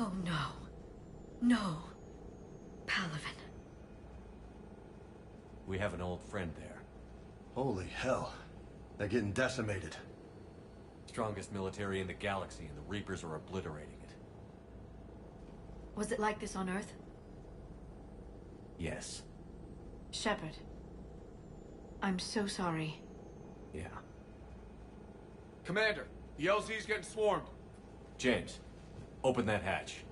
Oh no. No. Palaven. We have an old friend there. Holy hell. They're getting decimated. Strongest military in the galaxy, and the Reapers are obliterating it. Was it like this on Earth? Yes. Shepard. I'm so sorry. Yeah. Commander, the LZ's getting swarmed. James, open that hatch.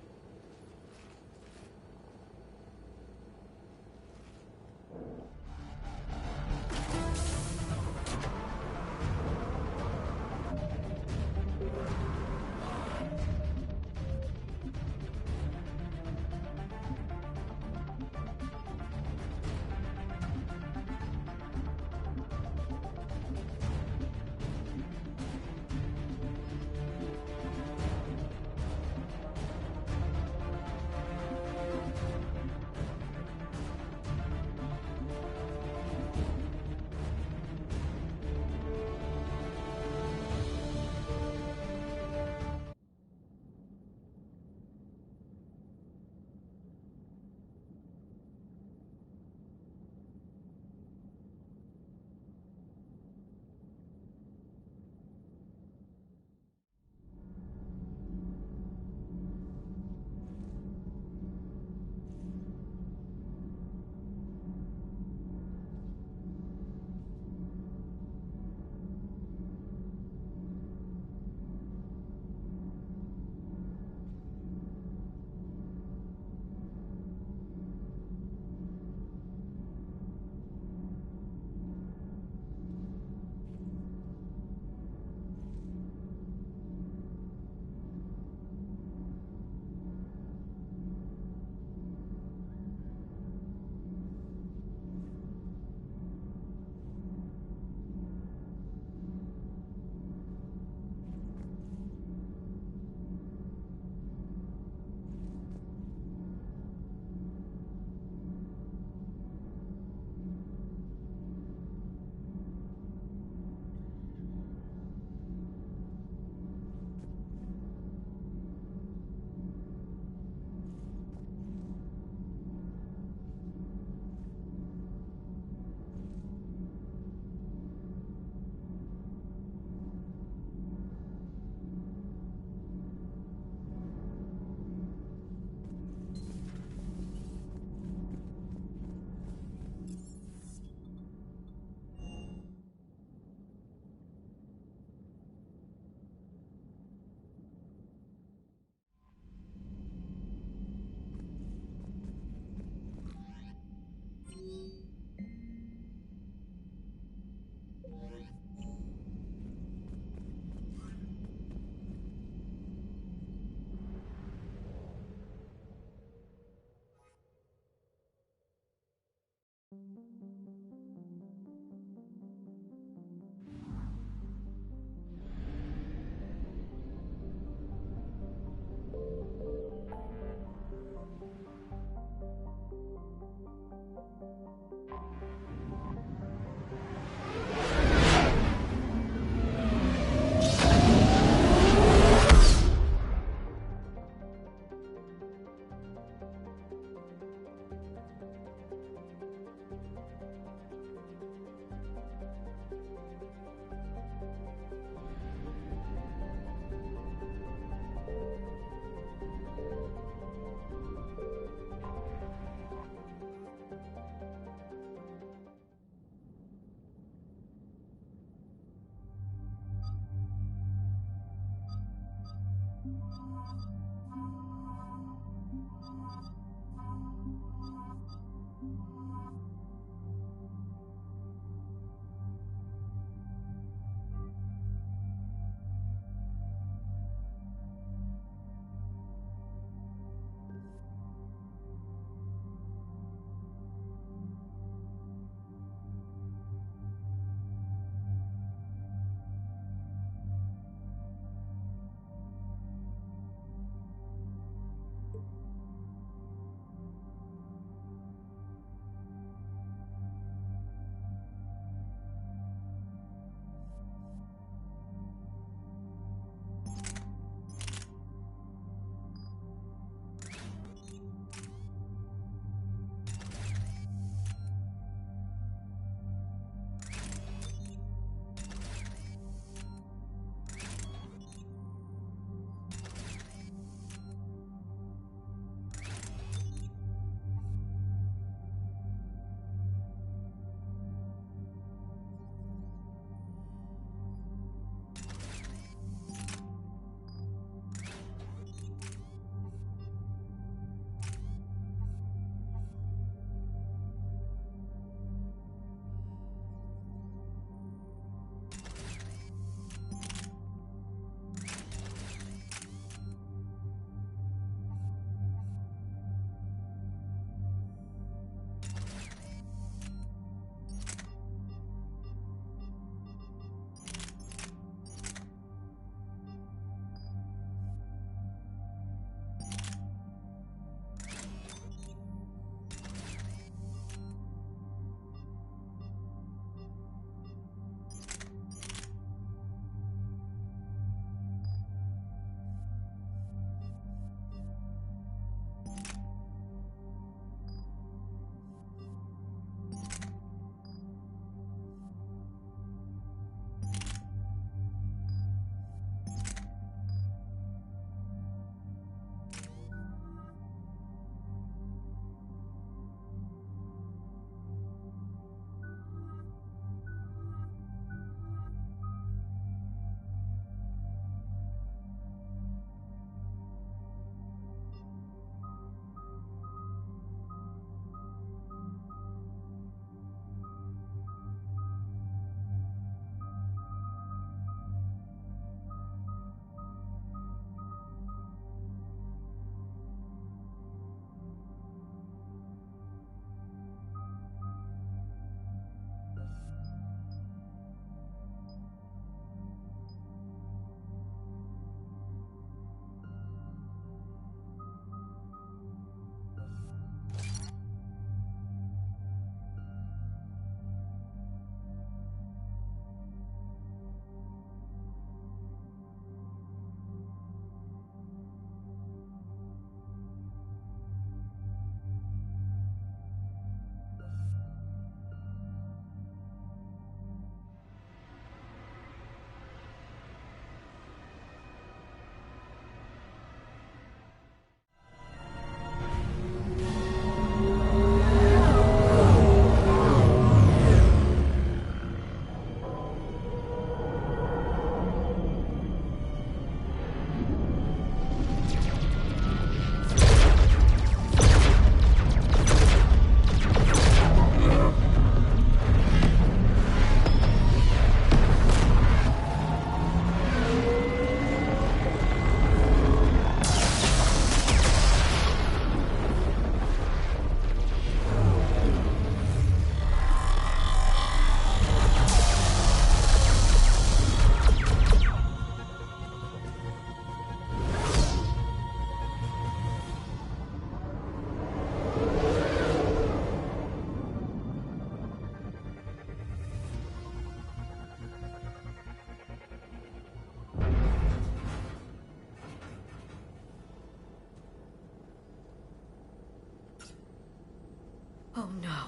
Oh no.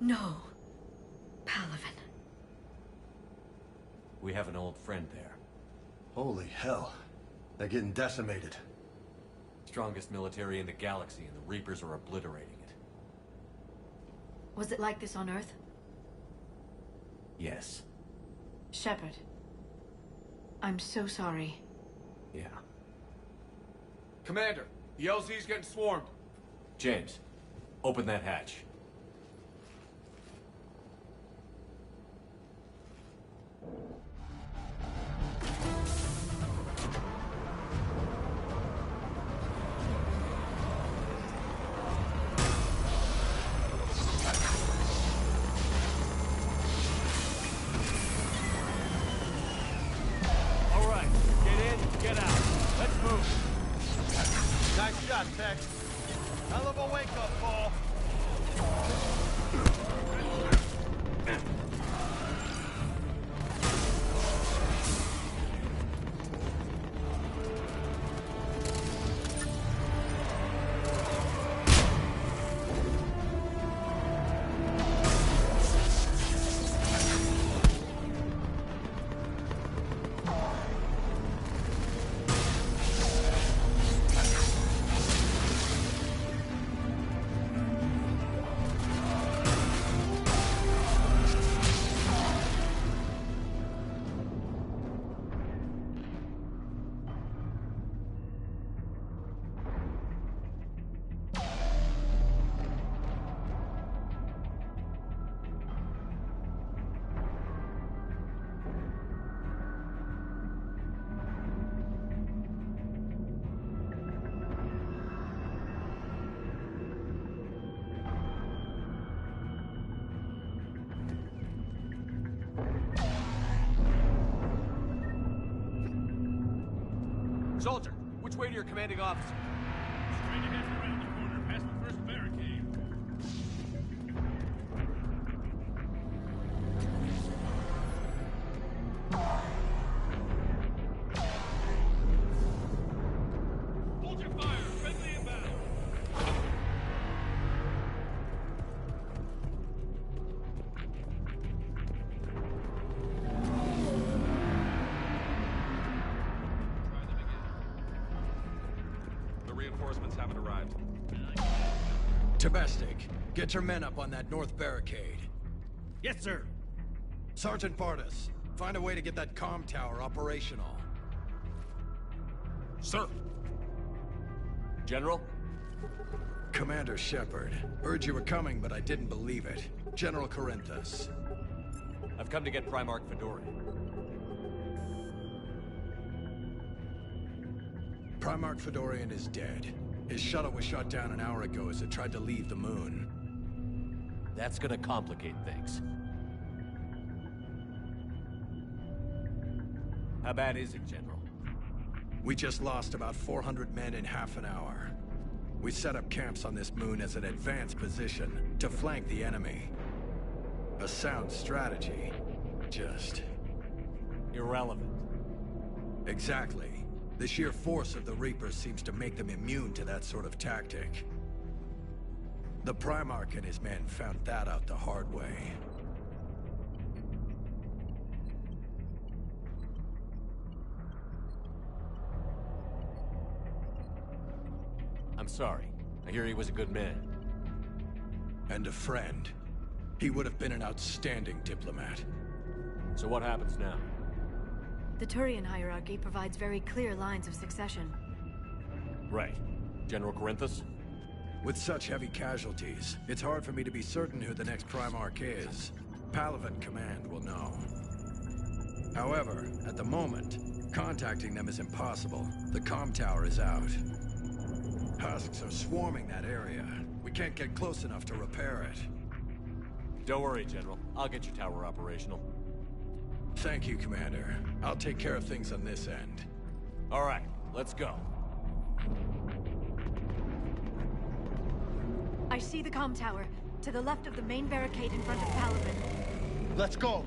No. Palaven. We have an old friend there. Holy hell. They're getting decimated. Strongest military in the galaxy, and the Reapers are obliterating it. Was it like this on Earth? Yes. Shepard. I'm so sorry. Yeah. Commander, the LZ's getting swarmed. James, open that hatch. All right, get in, get out. Let's move. Nice shot, Tech. Hell of a wake-up call. Soldier, which way to your commanding officer? Straight ahead and around the corner, past the first barricade. Hold your fire! Friendly inbound! Try them again. The reinforcements haven't arrived. Domestic, get your men up on that north barricade. Yes, sir. Sergeant Bartis, find a way to get that comm tower operational. Sir. General? Commander Shepard, heard you were coming, but I didn't believe it. General Corinthus. I've come to get Primarch Fedorian. Primarch Fedorian is dead. His shuttle was shot down an hour ago as it tried to leave the moon. That's gonna complicate things. How bad is it, General? We just lost about 400 men in half an hour. We set up camps on this moon as an advanced position to flank the enemy. A sound strategy. Just... Irrelevant. exactly. The sheer force of the Reapers seems to make them immune to that sort of tactic. The Primarch and his men found that out the hard way. I'm sorry. I hear he was a good man. And a friend. He would have been an outstanding diplomat. So what happens now? The Turian hierarchy provides very clear lines of succession. Right. General Corinthus? With such heavy casualties, it's hard for me to be certain who the next Primarch is. Palaven Command will know. However, at the moment, contacting them is impossible. The comm tower is out. Husks are swarming that area. We can't get close enough to repair it. Don't worry, General. I'll get your tower operational. Thank you, Commander. I'll take care of things on this end. All right, let's go. I see the comm tower, to the left of the main barricade in front of Palaven. Let's go.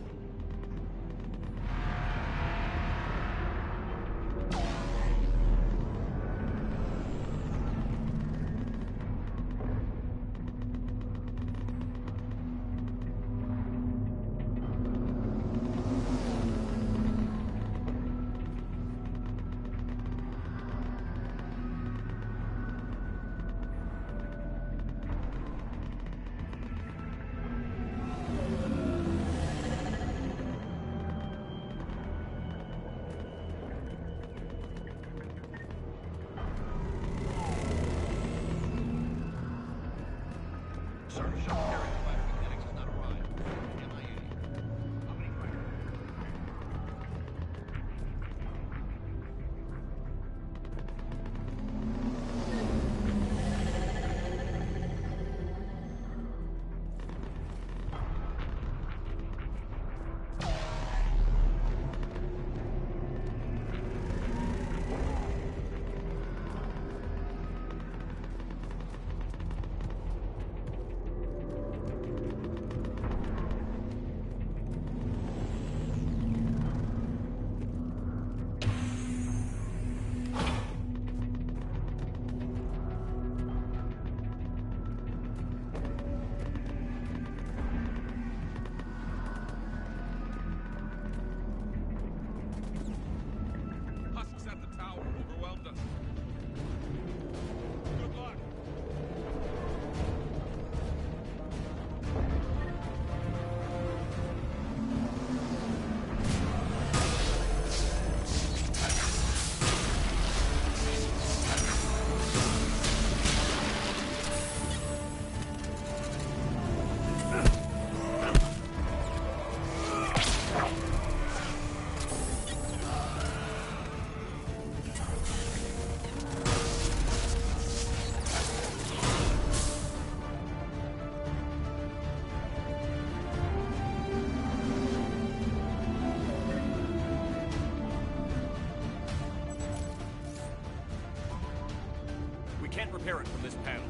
Can't repair it from this panel.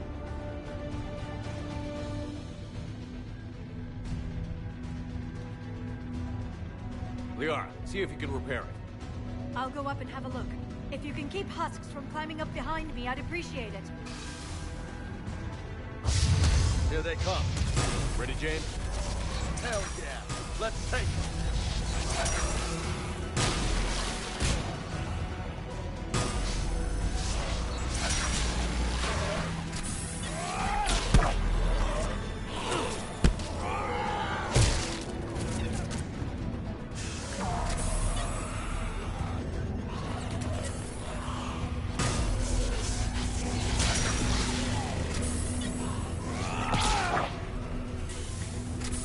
Liara, see if you can repair it. I'll go up and have a look. If you can keep husks from climbing up behind me, I'd appreciate it. Here they come. Ready, James? Hell yeah. Let's take it.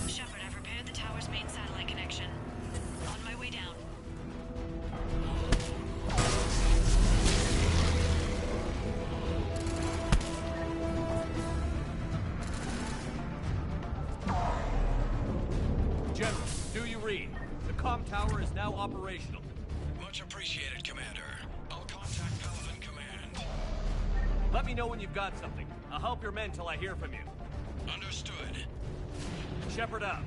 Shepard, I've repaired the tower's main satellite connection. On my way down. General, do you read? The comm tower is now operational. Much appreciated, Commander. I'll contact Paladin Command. Let me know when you've got something. I'll help your men till I hear from you. Understood. Shepard out.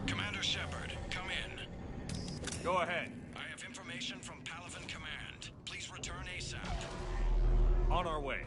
Commander Shepard, come in. Go ahead. I have information from Paladin Command. Please return ASAP. On our way.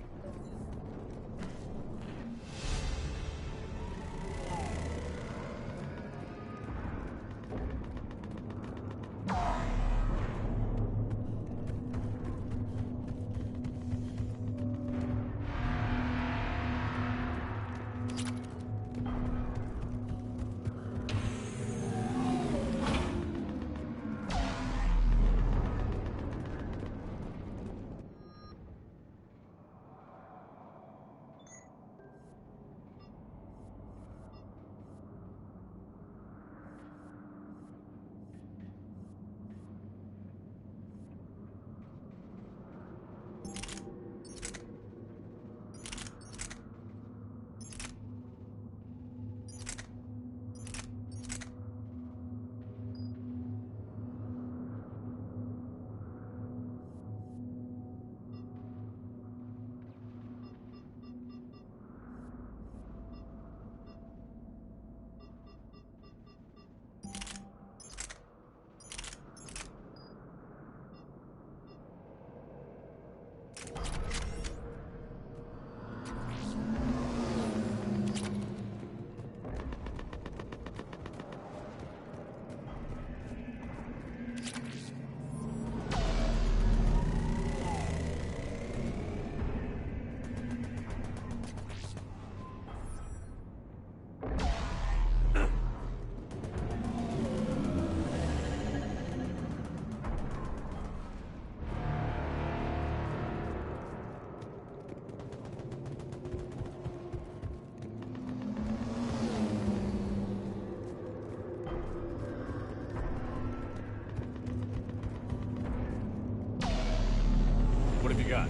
What have you got?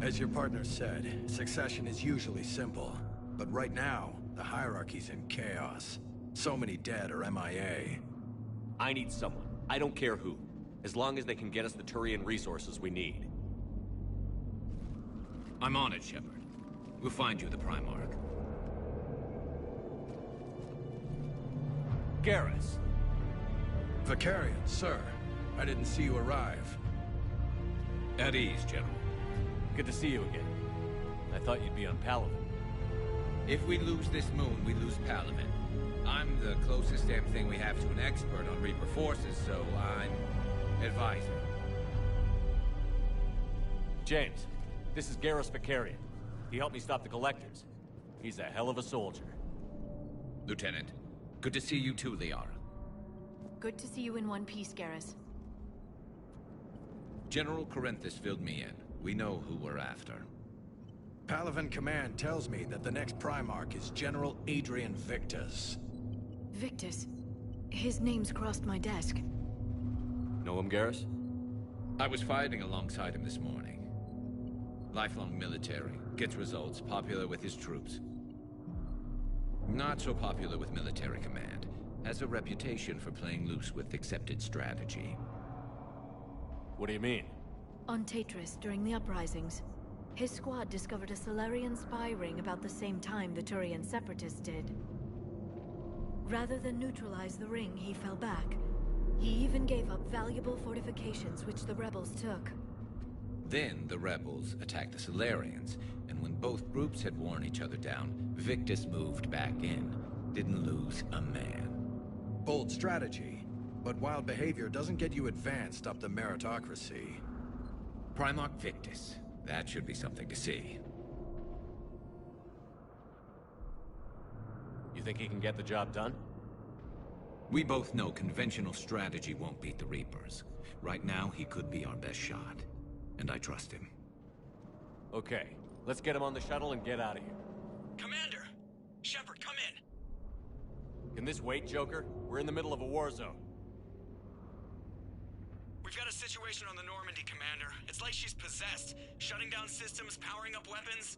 As your partner said, succession is usually simple. But right now, the hierarchy's in chaos. So many dead or MIA. I need someone. I don't care who. As long as they can get us the Turian resources we need. I'm on it, Shepard. We'll find you the Primarch. Garrus. Vicarian, sir. I didn't see you arrive. At ease, General. Good to see you again. I thought you'd be on Palaven. If we lose this moon, we lose Palaven. I'm the closest damn thing we have to an expert on Reaper forces, so I'm advising. James, this is Garrus Vicarian. He helped me stop the Collectors. He's a hell of a soldier. Lieutenant, good to see you too, Liara. Good to see you in one piece, Garrus. General Corinthus filled me in. We know who we're after. Palaven Command tells me that the next Primarch is General Adrian Victus. Victus? His name's crossed my desk. Know him, Garrus? I was fighting alongside him this morning. Lifelong military, gets results, popular with his troops. Not so popular with military command. Has a reputation for playing loose with accepted strategy. What do you mean? On Tatris, during the uprisings, his squad discovered a Solarian spy ring about the same time the Turian Separatists did. Rather than neutralize the ring, he fell back. He even gave up valuable fortifications which the rebels took. Then the rebels attacked the Solarians, and when both groups had worn each other down, Victus moved back in. Didn't lose a man. Bold strategy, but wild behavior doesn't get you advanced up the meritocracy. Primarch Victus. That should be something to see. You think he can get the job done? We both know conventional strategy won't beat the Reapers. Right now, he could be our best shot. And I trust him. Okay, let's get him on the shuttle and get out of here. Commander! Shepard, come in! Can this wait, Joker? We're in the middle of a war zone. We've got a situation on the Normandy, Commander. It's like she's possessed. Shutting down systems, powering up weapons.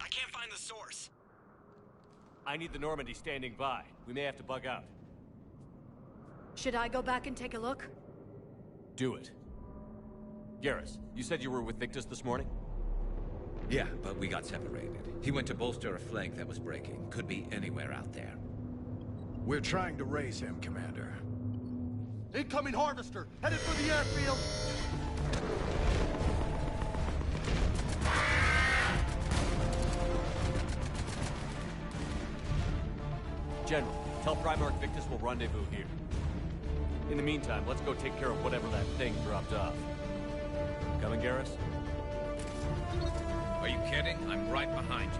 I can't find the source. I need the Normandy standing by. We may have to bug out. Should I go back and take a look? Do it. Garrus, you said you were with Victus this morning? Yeah, but we got separated. He went to bolster a flank that was breaking. Could be anywhere out there. We're trying to raise him, Commander. Incoming Harvester! Headed for the airfield! General, tell Primarch Victus we'll rendezvous here. In the meantime, let's go take care of whatever that thing dropped off. Coming, Garrus? Are you kidding? I'm right behind you.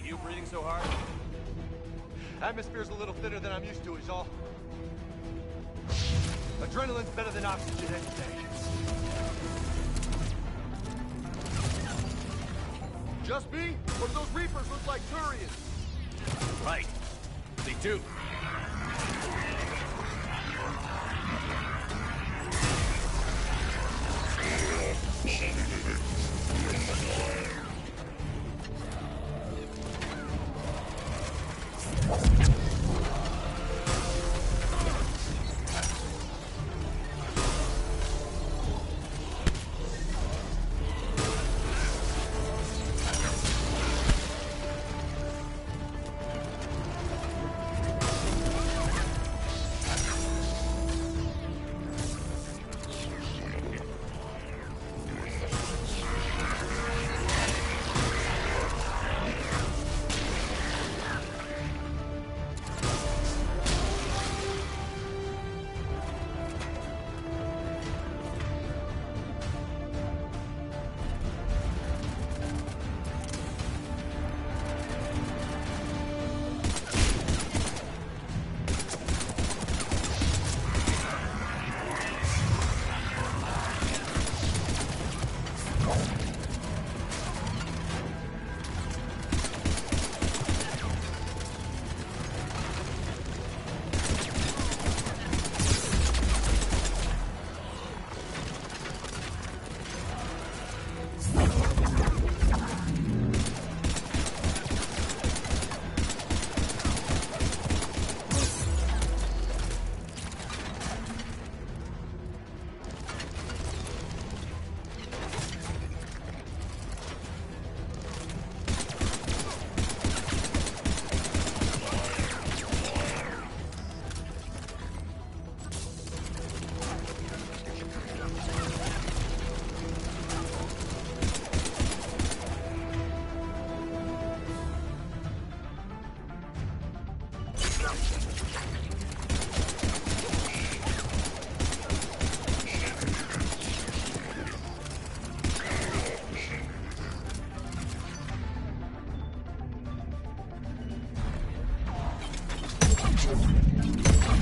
You breathing so hard? Atmosphere's a little thinner than I'm used to, is all. Adrenaline's better than oxygen any day. Just me? Or do those Reapers look like Turians? Right. They do.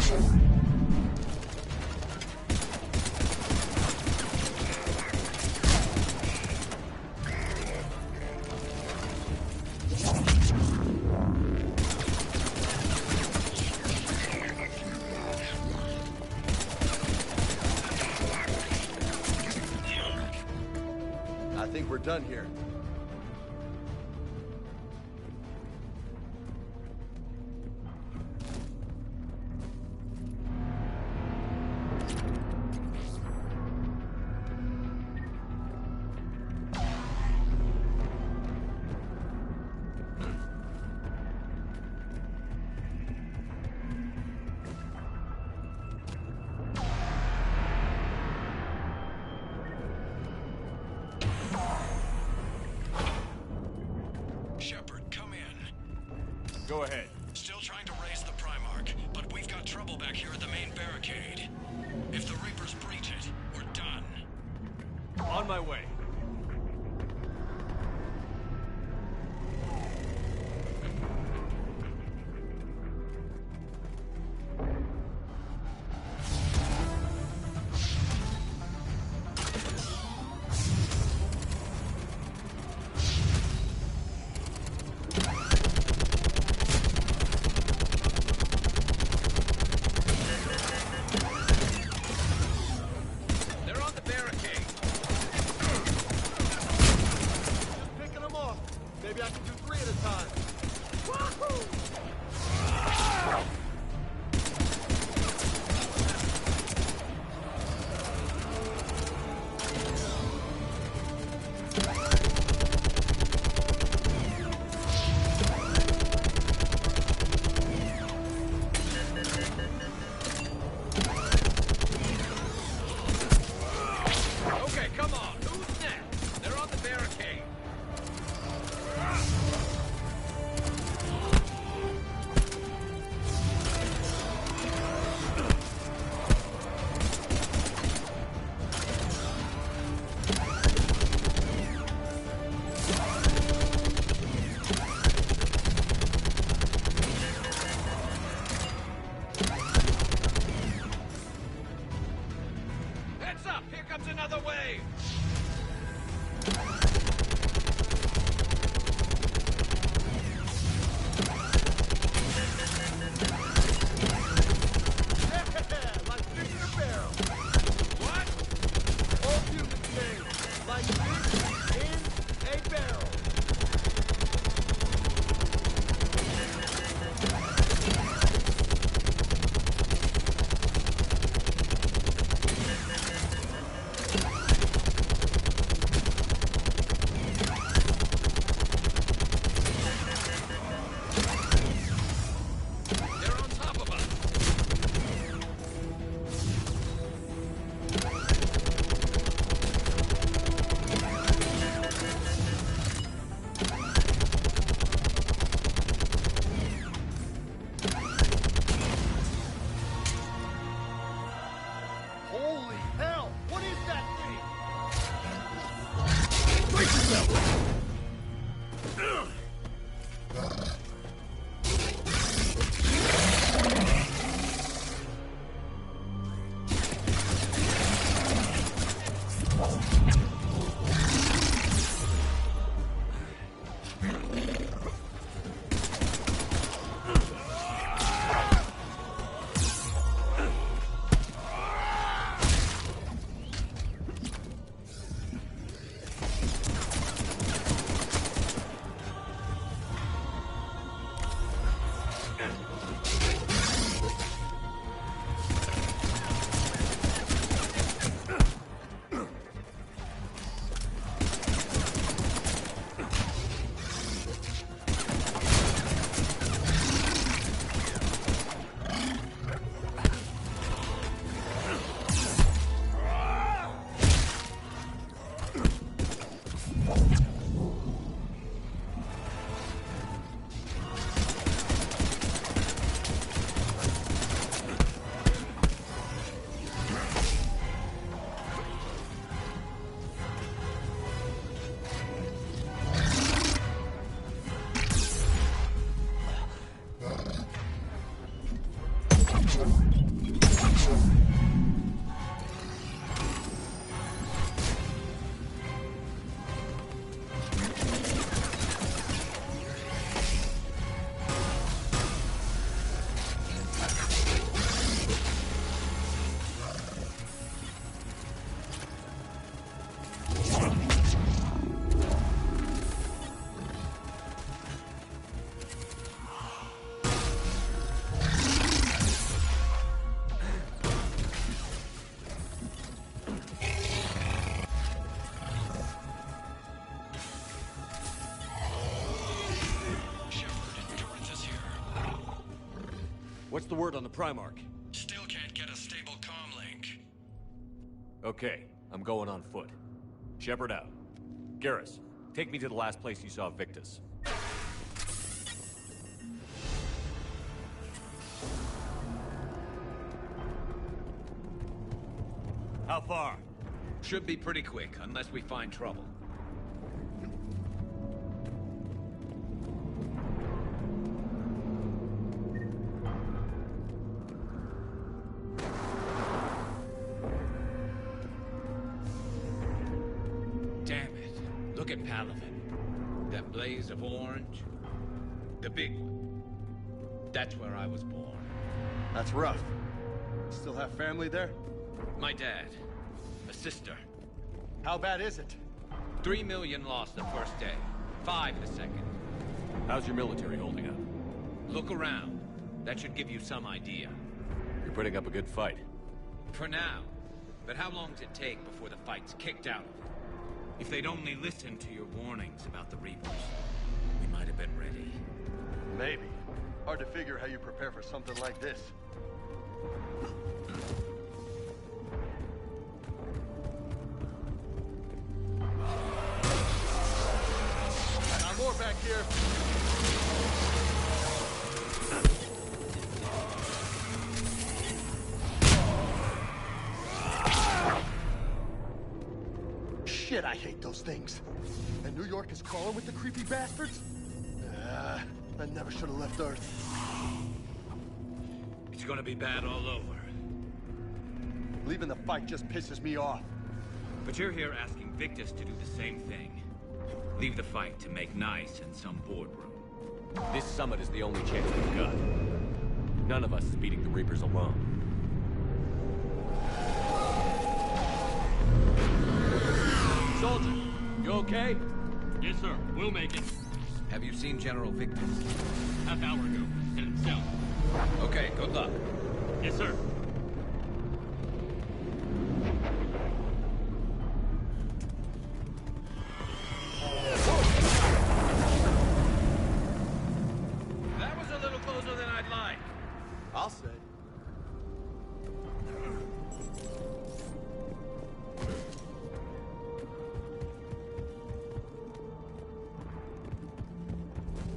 I think we're done here. Go ahead. Still trying to raise the Primarch, but we've got trouble back here at the main barricade. If the Reapers breach it, we're done. On my way. Maybe I can do 3 at a time. Wahoo! Okay, come on. Who's next? They're on the barricade. Heads up! Here comes another wave! Like fish in a barrel. What? All humans say, like fish in a barrel. They're on top of us! Holy hell! What is that thing? What's the word on the Primarch? Still can't get a stable comm link. Okay, I'm going on foot. Shepard out. Garrus, take me to the last place you saw Victus. How far? Should be pretty quick, unless we find trouble. Damn it. Look at Palaven. That blaze of orange. The big one. That's where I was born. That's rough. Still have family there? My dad. A sister. How bad is it? 3 million lost the first day. 5 the second. How's your military holding up? Look around. That should give you some idea. You're putting up a good fight. For now. But how long does it take before the fight's kicked out of it? If they'd only listened to your warnings about the Reapers, we might have been ready. Maybe. Hard to figure how you prepare for something like this. Got more back here. Shit, I hate those things. And New York is crawling with the creepy bastards? I never should have left Earth. It's gonna be bad all over. Leaving the fight just pisses me off. But you're here asking Victus to do the same thing. Leave the fight to make nice in some boardroom. This summit is the only chance we've got. None of us is beating the Reapers alone. Soldier, you okay? Yes, sir. We'll make it. Have you seen General Victus? Half hour ago. Headed south. Okay, good luck. Yes, sir. That was a little closer than I'd like. I'll say.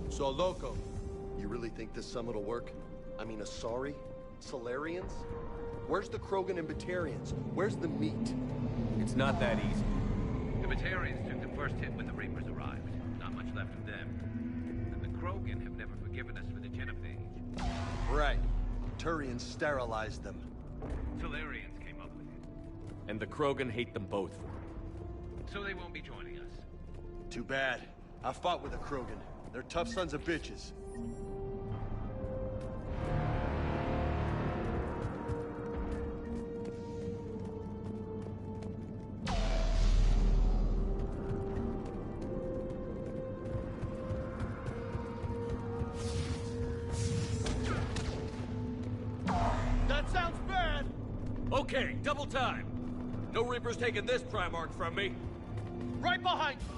So, Loco, you really think this summit will work? I mean, Asari? Solarians? Where's the Krogan and Batarians? Where's the meat? It's not that easy. The Batarians took the first hit when the Reapers arrived. Not much left of them. And the Krogan have never forgiven us for the genophage. Right. Turians sterilized them. Solarians came up with it. And the Krogan hate them both for it. So they won't be joining us. Too bad. I fought with the Krogan. They're tough sons of bitches. That sounds bad! Okay, double time. No Reapers taking this Primarch from me. Right behind you!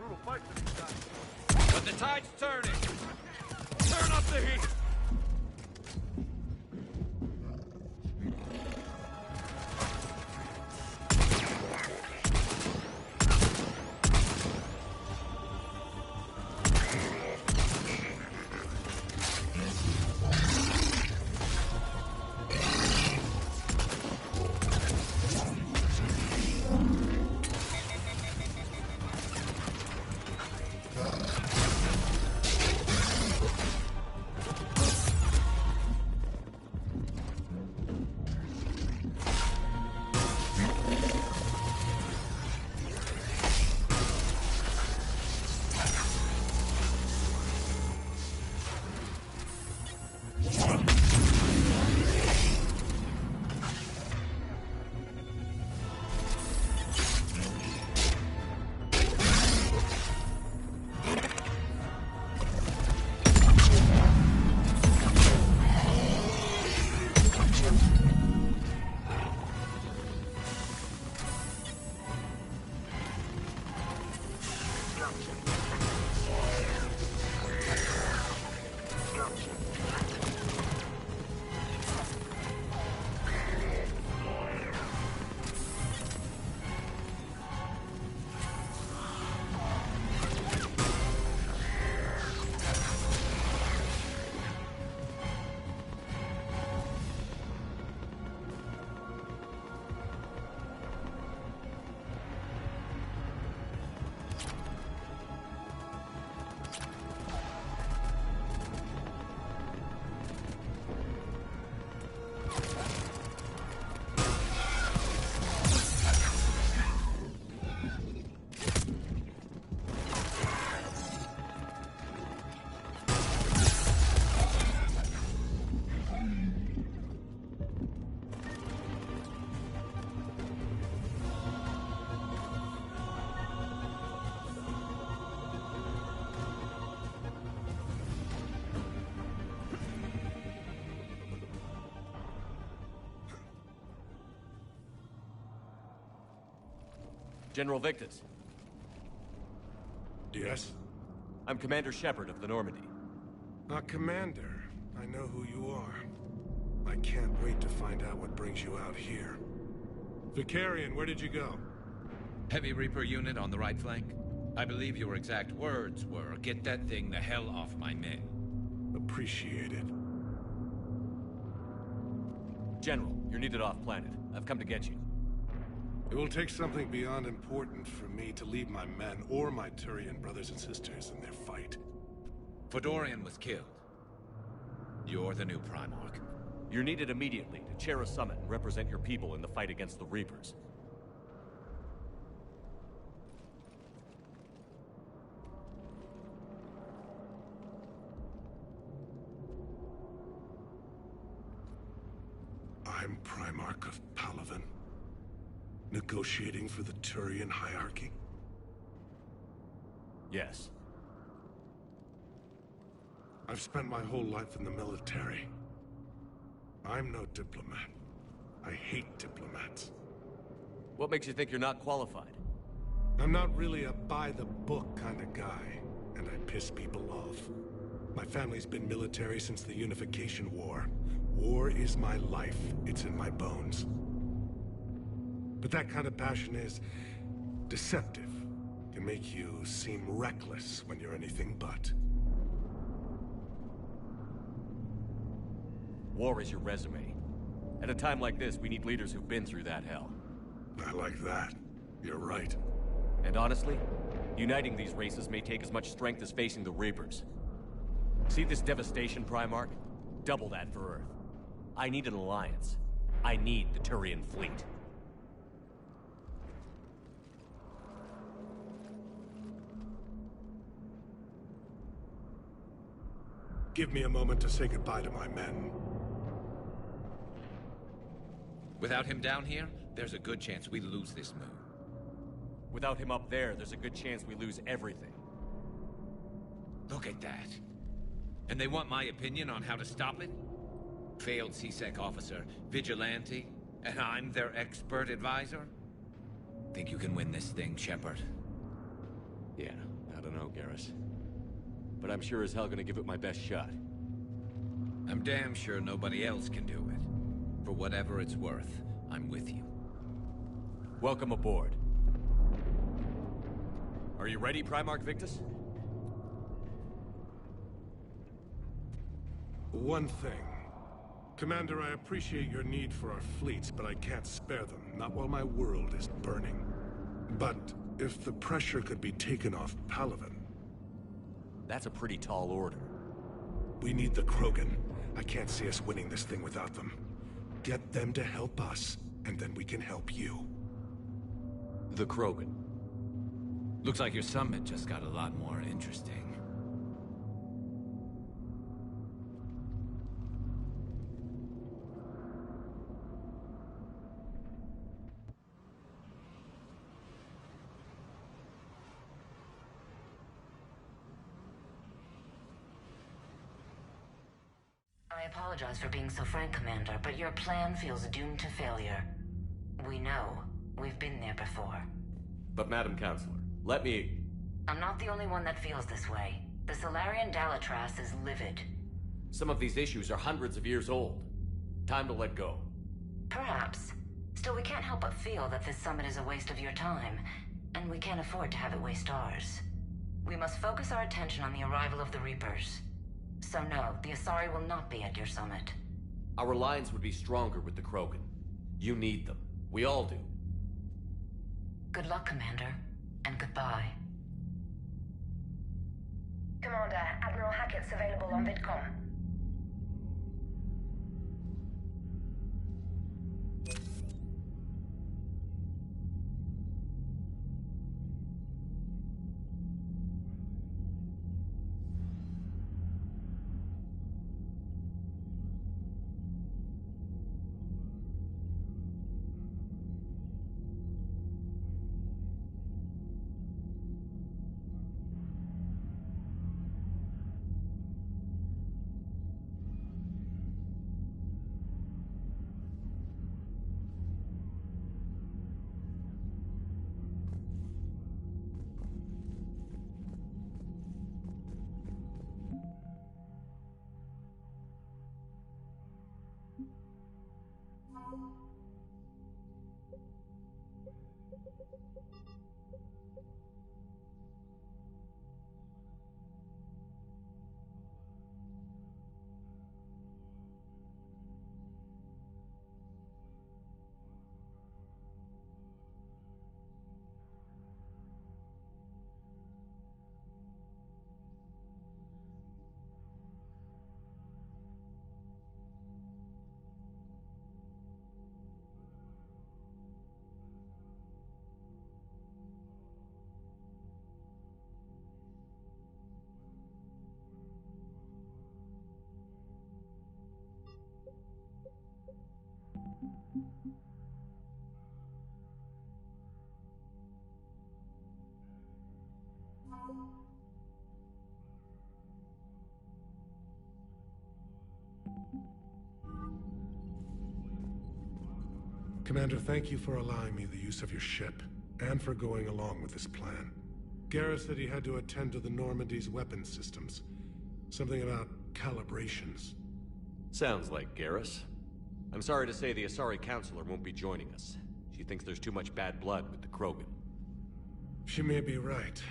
brutal fights with these guys. But the tide's turning! Turn up the heat! General Victus. Yes? I'm Commander Shepard of the Normandy. Commander. I know who you are. I can't wait to find out what brings you out here. Vicarian, where did you go? Heavy Reaper unit on the right flank. I believe your exact words were, "Get that thing the hell off my men." Appreciated. General, you're needed off-planet. I've come to get you. It will take something beyond important for me to leave my men or my Turian brothers and sisters in their fight. Fodorian was killed. You're the new Primarch. You're needed immediately to chair a summit and represent your people in the fight against the Reapers. I'm Primarch of Palaven. Negotiating for the Turian hierarchy? Yes. I've spent my whole life in the military. I'm no diplomat. I hate diplomats. What makes you think you're not qualified? I'm not really a by-the-book kind of guy, and I piss people off. My family's been military since the Unification War. War is my life. It's in my bones. But that kind of passion is deceptive. Can make you seem reckless when you're anything but. War is your resume. At a time like this, we need leaders who've been through that hell. I like that. You're right. And honestly, uniting these races may take as much strength as facing the Reapers. See this devastation, Primarch? Double that for Earth. I need an alliance. I need the Turian fleet. Give me a moment to say goodbye to my men. Without him down here, there's a good chance we lose this moon. Without him up there's a good chance we lose everything. Look at that. And they want my opinion on how to stop it? Failed C-Sec officer, vigilante, and I'm their expert advisor? Think you can win this thing, Shepard? Yeah, I don't know, Garrus. But I'm sure as hell gonna give it my best shot. I'm damn sure nobody else can do it. For whatever it's worth, I'm with you. Welcome aboard. Are you ready, Primarch Victus? One thing. Commander, I appreciate your need for our fleets, but I can't spare them, not while my world is burning. But if the pressure could be taken off Palaven... That's a pretty tall order. We need the Krogan. I can't see us winning this thing without them. Get them to help us, and then we can help you. The Krogan. Looks like your summit just got a lot more interesting. I apologize for being so frank, Commander, but your plan feels doomed to failure. We know. We've been there before. But Madam Counselor, let me... I'm not the only one that feels this way. The Solarian Dalitras is livid. Some of these issues are hundreds of years old. Time to let go. Perhaps. Still, we can't help but feel that this summit is a waste of your time, and we can't afford to have it waste ours. We must focus our attention on the arrival of the Reapers. So no, the Asari will not be at your summit. Our alliance would be stronger with the Krogan. You need them. We all do. Good luck, Commander, and goodbye. Commander, Admiral Hackett's available on VidCom. Commander, thank you for allowing me the use of your ship, and for going along with this plan. Garrus said he had to attend to the Normandy's weapons systems. Something about calibrations. Sounds like Garrus. I'm sorry to say the Asari Counselor won't be joining us. She thinks there's too much bad blood with the Krogan. She may be right,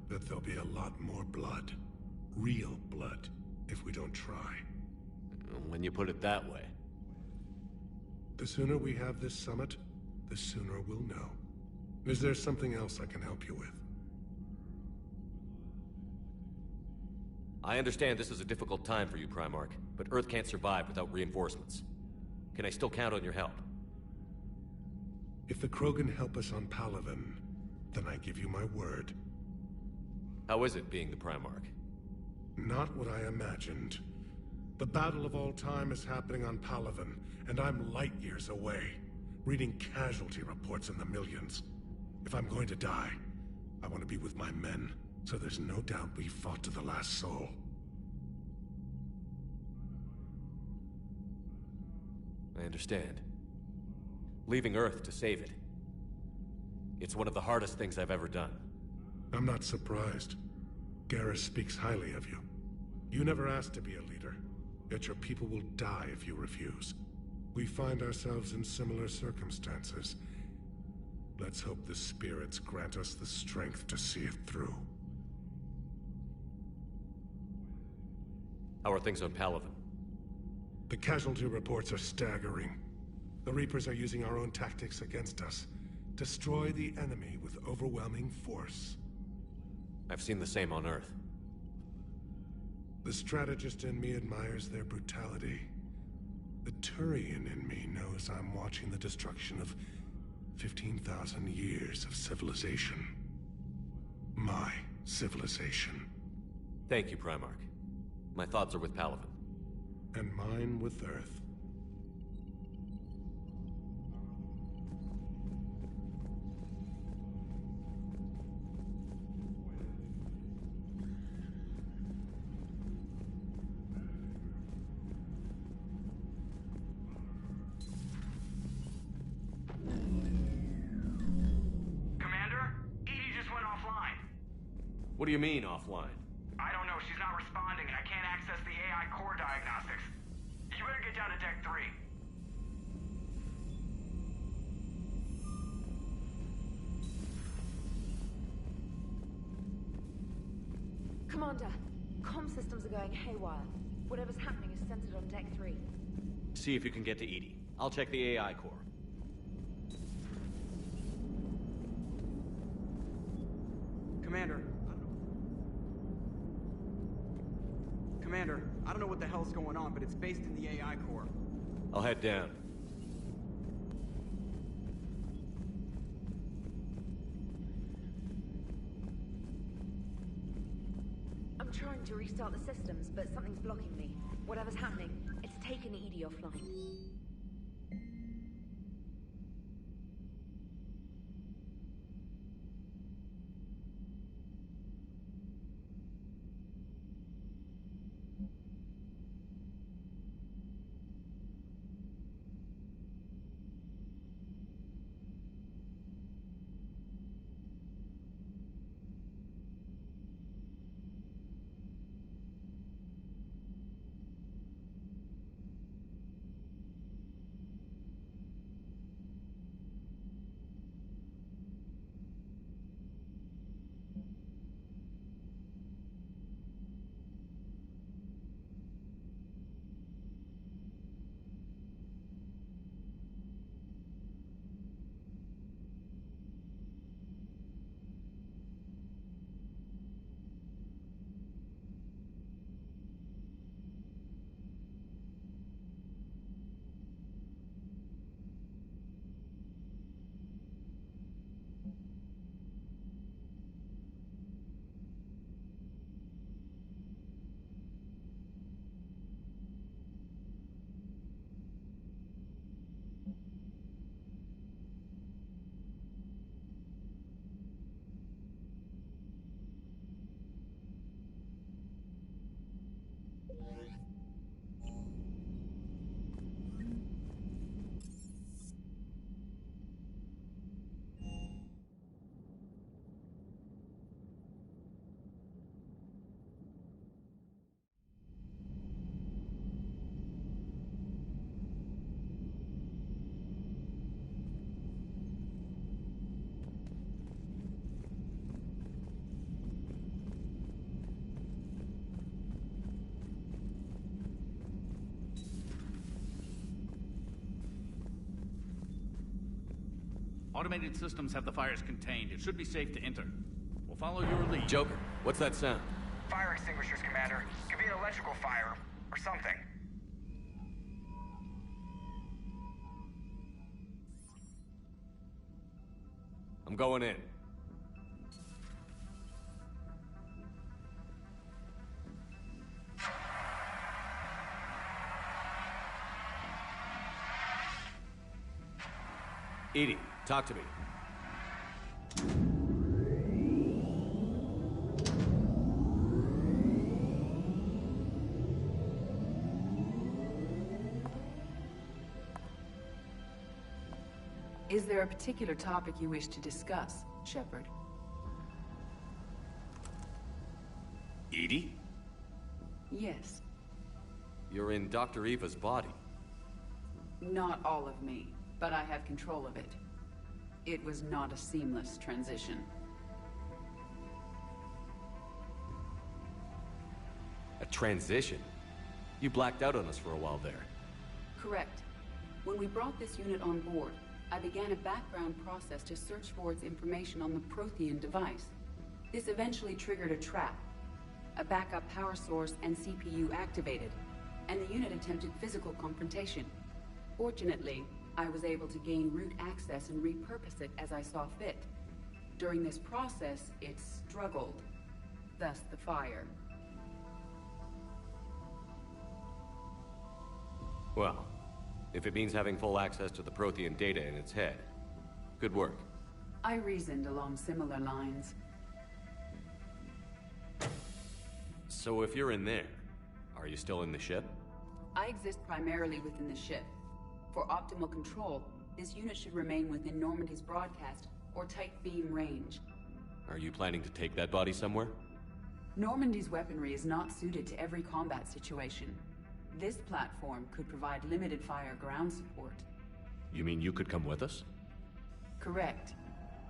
but there'll be a lot more blood. Real blood, if we don't try. When you put it that way. The sooner we have this summit, the sooner we'll know. Is there something else I can help you with? I understand this is a difficult time for you, Primarch, but Earth can't survive without reinforcements. Can I still count on your help? If the Krogan help us on Palaven, then I give you my word. How is it being the Primarch? Not what I imagined. The battle of all time is happening on Palaven, and I'm light years away, reading casualty reports in the millions. If I'm going to die, I want to be with my men, so there's no doubt we fought to the last soul. I understand. Leaving Earth to save it. It's one of the hardest things I've ever done. I'm not surprised. Garrus speaks highly of you. You never asked to be a leader, yet your people will die if you refuse. We find ourselves in similar circumstances. Let's hope the spirits grant us the strength to see it through. How are things on Palaven? The casualty reports are staggering. The Reapers are using our own tactics against us. Destroy the enemy with overwhelming force. I've seen the same on Earth. The strategist in me admires their brutality. The Turian in me knows I'm watching the destruction of 15,000 years of civilization. My civilization. Thank you, Primarch. My thoughts are with Palaven. And mine with Earth. What do you mean, offline? I don't know. She's not responding, and I can't access the AI core diagnostics. You better get down to Deck 3. Commander, comm systems are going haywire. Whatever's happening is centered on Deck 3. See if you can get to EDI. I'll check the AI core. Commander, I don't know what the hell's going on, but it's based in the AI core. I'll head down. I'm trying to restart the systems, but something's blocking me. Whatever's happening, it's taken EDI offline. Automated systems have the fires contained. It should be safe to enter. We'll follow your lead. Joker, what's that sound? Fire extinguishers, Commander. Could be an electrical fire, or something. I'm going in. EDI, talk to me. Is there a particular topic you wish to discuss, Shepard? Edie? Yes. You're in Dr. Eva's body. Not all of me, but I have control of it. It was not a seamless transition. A transition? You blacked out on us for a while there. Correct. When we brought this unit on board, I began a background process to search for its information on the Prothean device. This eventually triggered a trap. A backup power source and CPU activated, and the unit attempted physical confrontation. Fortunately, I was able to gain root access and repurpose it as I saw fit. During this process, it struggled. Thus the fire. Well, if it means having full access to the Prothean data in its head, good work. I reasoned along similar lines. So if you're in there, are you still in the ship? I exist primarily within the ship. For optimal control, this unit should remain within Normandy's broadcast or tight beam range. Are you planning to take that body somewhere? Normandy's weaponry is not suited to every combat situation. This platform could provide limited fire ground support. You mean you could come with us? Correct.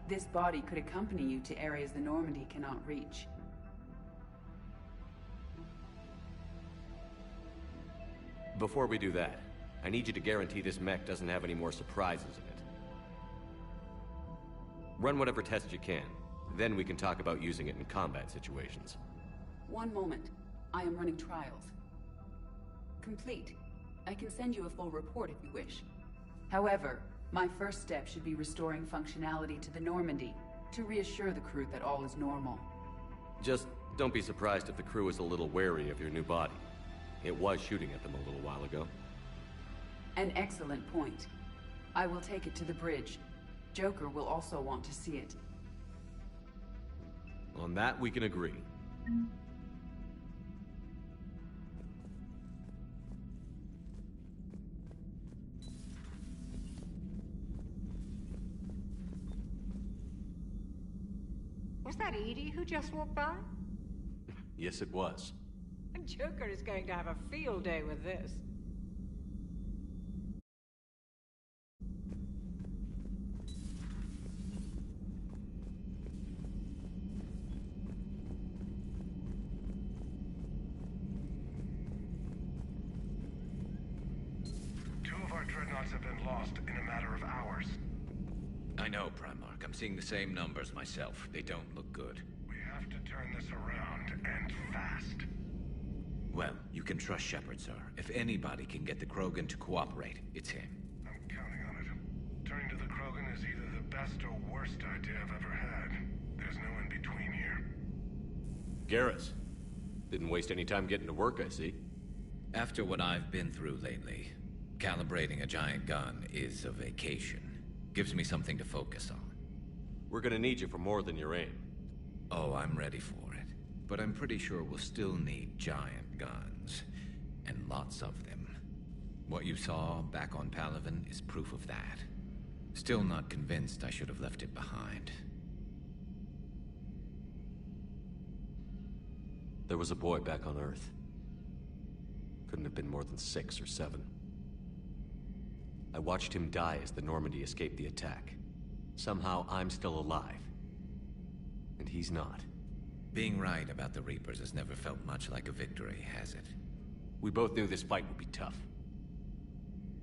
This body could accompany you to areas the Normandy cannot reach. Before we do that, I need you to guarantee this mech doesn't have any more surprises in it. Run whatever tests you can, then we can talk about using it in combat situations. One moment. I am running trials. Complete. I can send you a full report if you wish. However, my first step should be restoring functionality to the Normandy to reassure the crew that all is normal. Just don't be surprised if the crew is a little wary of your new body. It was shooting at them a little while ago. An excellent point. I will take it to the bridge. Joker will also want to see it. On that, we can agree. Was that Edie who just walked by? Yes, it was. Joker is going to have a field day with this. Two of our dreadnoughts have been lost in a matter of hours. I know, Primarch. I'm seeing the same numbers myself. They don't look good. We have to turn this around, and fast. Well, you can trust Shepard, sir. If anybody can get the Krogan to cooperate, it's him. I'm counting on it. Turning to the Krogan is either the best or worst idea I've ever had. There's no in between here. Garrus. Didn't waste any time getting to work, I see. After what I've been through lately, calibrating a giant gun is a vacation. Gives me something to focus on. We're gonna need you for more than your aim. Oh, I'm ready for it. But I'm pretty sure we'll still need giant guns. And lots of them. What you saw back on Palaven is proof of that. Still not convinced I should have left it behind. There was a boy back on Earth. Couldn't have been more than 6 or 7. I watched him die as the Normandy escaped the attack. Somehow I'm still alive. And he's not. Being right about the Reapers has never felt much like a victory, has it? We both knew this fight would be tough.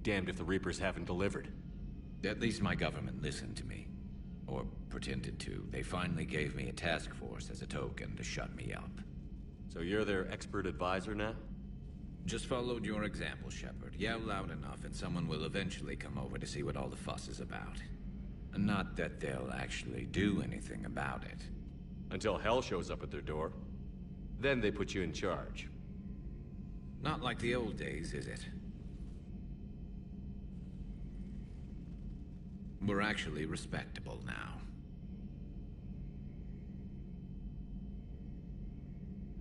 Damned if the Reapers haven't delivered. At least my government listened to me. Or pretended to. They finally gave me a task force as a token to shut me up. So you're their expert advisor now? Just followed your example, Shepard. Yell loud enough and someone will eventually come over to see what all the fuss is about. Not that they'll actually do anything about it. Until hell shows up at their door. Then they put you in charge. Not like the old days, is it? We're actually respectable now.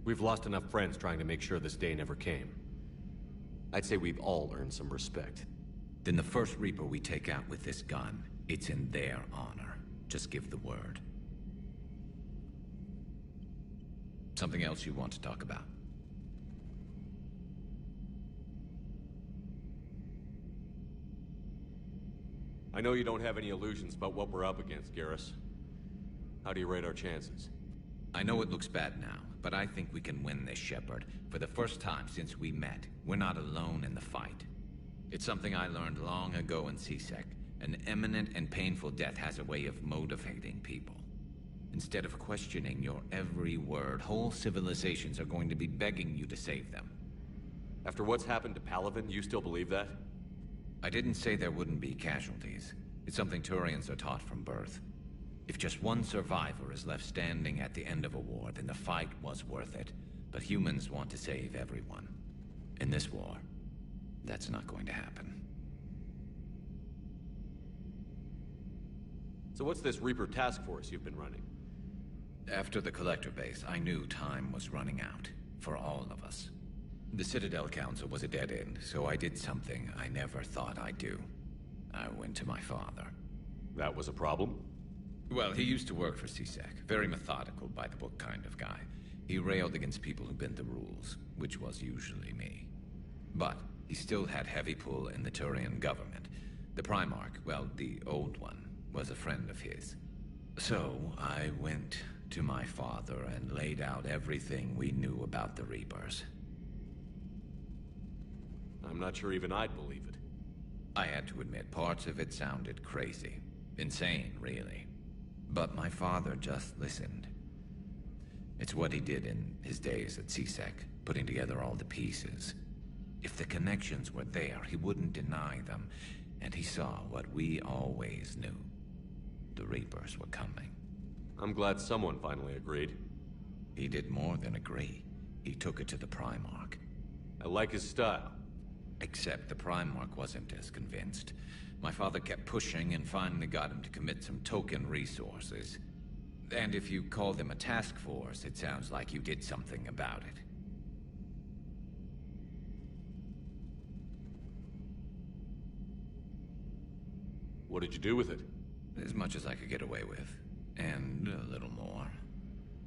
We've lost enough friends trying to make sure this day never came. I'd say we've all earned some respect. Then the first Reaper we take out with this gun, it's in their honor. Just give the word. Something else you want to talk about? I know you don't have any illusions about what we're up against, Garrus. How do you rate our chances? I know it looks bad now, but I think we can win this, Shepard. For the first time since we met, we're not alone in the fight. It's something I learned long ago in CSEC. An imminent and painful death has a way of motivating people. Instead of questioning your every word, whole civilizations are going to be begging you to save them. After what's happened to Palaven, you still believe that? I didn't say there wouldn't be casualties. It's something Turians are taught from birth. If just one survivor is left standing at the end of a war, then the fight was worth it. But humans want to save everyone. In this war, that's not going to happen. So what's this Reaper task force you've been running? After the Collector base, I knew time was running out. For all of us. The Citadel Council was a dead end, so I did something I never thought I'd do. I went to my father. That was a problem? Well, he used to work for CSEC. Very methodical, by-the-book kind of guy. He railed against people who bent the rules, which was usually me. But he still had heavy pull in the Turian government. The Primarch, well, the old one, was a friend of his. So I went to my father and laid out everything we knew about the Reapers. I'm not sure even I'd believe it. I had to admit, parts of it sounded crazy. Insane, really. But my father just listened. It's what he did in his days at CSEC, putting together all the pieces. If the connections were there, he wouldn't deny them, and he saw what we always knew. The Reapers were coming. I'm glad someone finally agreed. He did more than agree. He took it to the Primarch. I like his style. Except the Primarch wasn't as convinced. My father kept pushing and finally got him to commit some token resources. And if you call them a task force, it sounds like you did something about it. What did you do with it? As much as I could get away with. And a little more.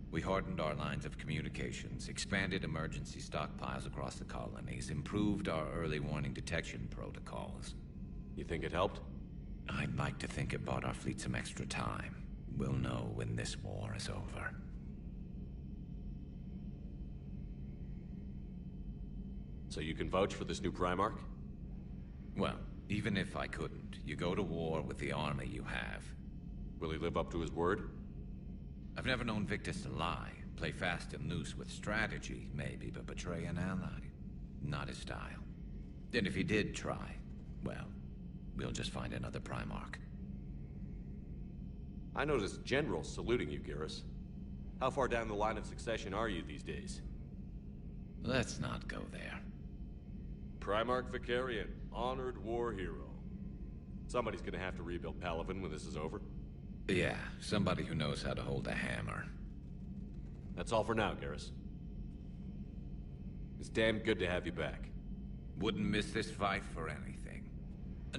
We hardened our lines of communications, expanded emergency stockpiles across the colonies, improved our early warning detection protocols. You think it helped? I'd like to think it bought our fleet some extra time. We'll know when this war is over. So you can vouch for this new Primarch? Well, even if I couldn't, you go to war with the army you have. Will he live up to his word? I've never known Victus to lie. Play fast and loose with strategy, maybe, but betray an ally. Not his style. And if he did try, well, we'll just find another Primarch. I noticed generals saluting you, Garrus. How far down the line of succession are you these days? Let's not go there. Primarch Vicarian, honored war hero. Somebody's gonna have to rebuild Palaven when this is over. Yeah, somebody who knows how to hold a hammer. That's all for now, Garrus. It's damn good to have you back. Wouldn't miss this fight for anything.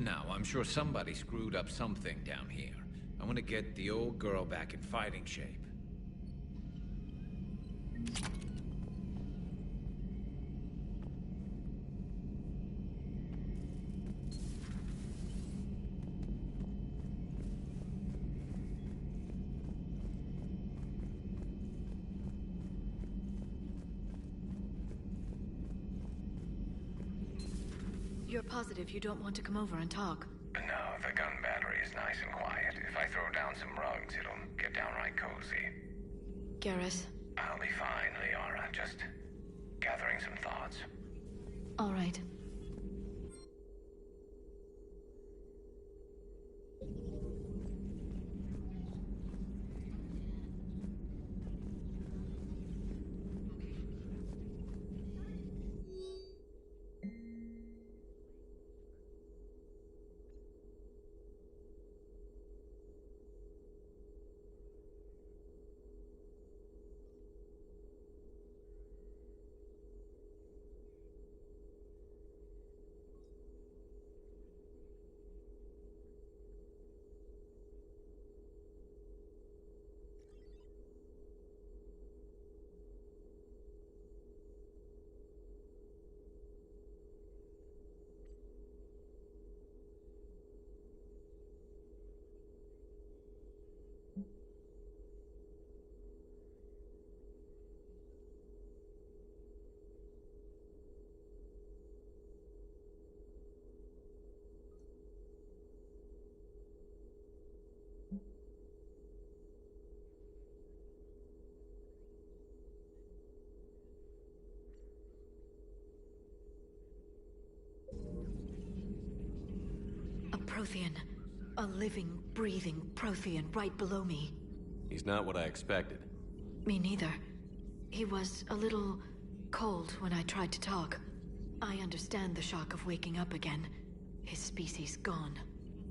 Now, I'm sure somebody screwed up something down here. I want to get the old girl back in fighting shape. You're positive you don't want to come over and talk? No, the gun battery is nice and quiet. If I throw down some rugs, it'll get downright cozy. Garrus? I'll be fine, Liara. Just gathering some thoughts. All right. Prothean. A living, breathing Prothean right below me. He's not what I expected. Me neither. He was a little cold when I tried to talk. I understand the shock of waking up again. His species gone.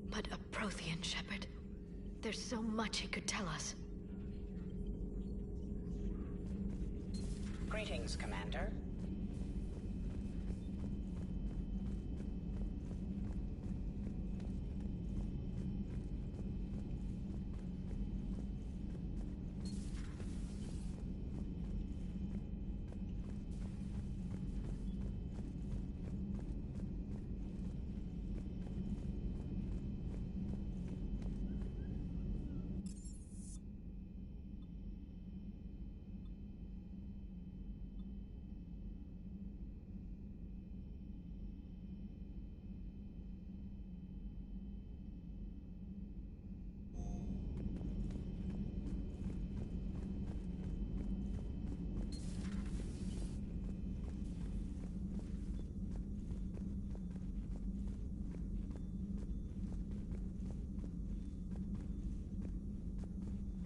But a Prothean, Shepard. There's so much he could tell us. Greetings, Commander.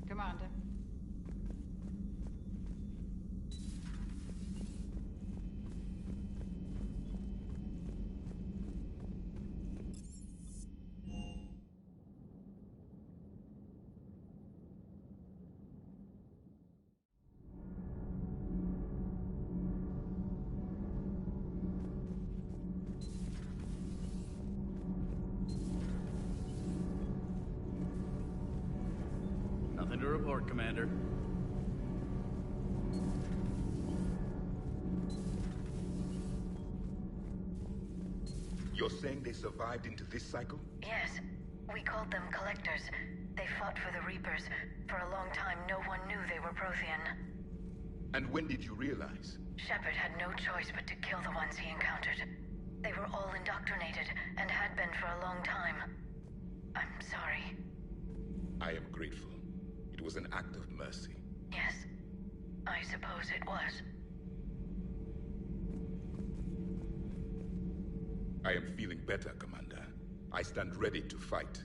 Commander. Nothing to report, Commander. You're saying they survived into this cycle? Yes. We called them Collectors. They fought for the Reapers. For a long time, no one knew they were Prothean. And when did you realize? Shepard had no choice but to kill the ones he encountered. They were all indoctrinated, and had been for a long time. I'm sorry. I am grateful. It was an act of mercy. Yes. I suppose it was. I am feeling better, Commander. I stand ready to fight.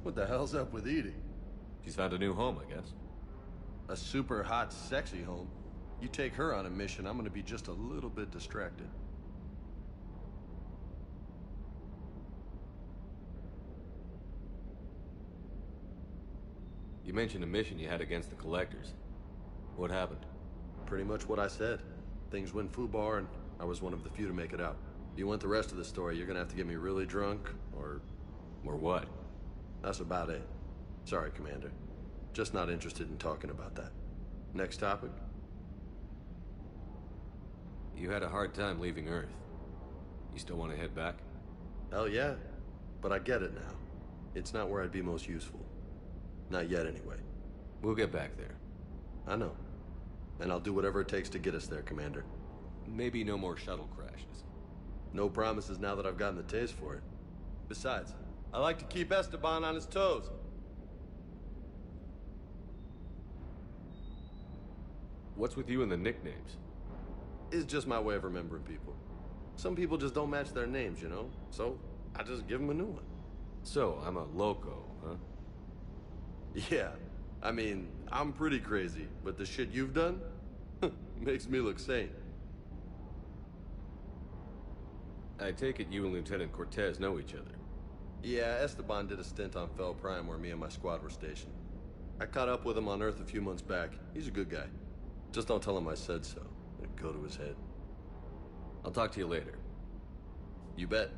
What the hell's up with Edie? She's found a new home, I guess. A super hot, sexy home. You take her on a mission, I'm gonna be just a little bit distracted. You mentioned a mission you had against the Collectors. What happened? Pretty much what I said. Things went foobar, and I was one of the few to make it out. If you want the rest of the story, you're gonna have to get me really drunk, or... Or what? That's about it. Sorry, Commander. Just not interested in talking about that. Next topic? You had a hard time leaving Earth. You still want to head back? Hell yeah. But I get it now. It's not where I'd be most useful. Not yet, anyway. We'll get back there. I know. And I'll do whatever it takes to get us there, Commander. Maybe no more shuttle crashes. No promises now that I've gotten the taste for it. Besides, I like to keep Esteban on his toes. What's with you and the nicknames? It's just my way of remembering people. Some people just don't match their names, you know? So, I just give them a new one. So, I'm a loco, huh? Yeah. I mean, I'm pretty crazy, but the shit you've done makes me look sane. I take it you and Lieutenant Cortez know each other. Yeah, Esteban did a stint on Fel Prime where me and my squad were stationed. I caught up with him on Earth a few months back. He's a good guy. Just don't tell him I said so. It'd go to his head. I'll talk to you later. You bet.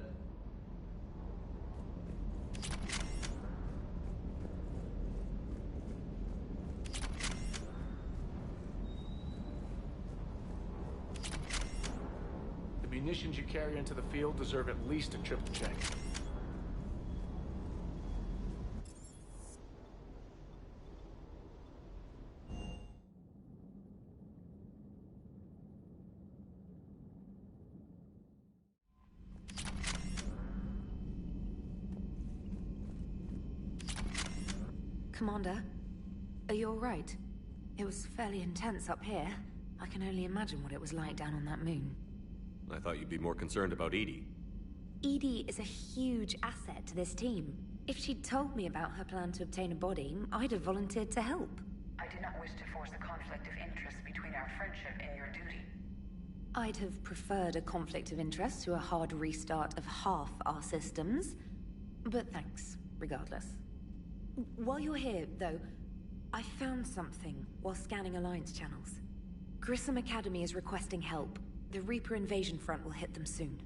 The munitions you carry into the field deserve at least a triple check. Commander, are you all right? It was fairly intense up here. I can only imagine what it was like down on that moon. I thought you'd be more concerned about Edie. Edie is a huge asset to this team. If she'd told me about her plan to obtain a body, I'd have volunteered to help. I do not wish to force a conflict of interest between our friendship and your duty. I'd have preferred a conflict of interest to a hard restart of half our systems. But thanks, regardless. While you're here, though, I found something while scanning Alliance channels. Grissom Academy is requesting help. The Reaper invasion front will hit them soon.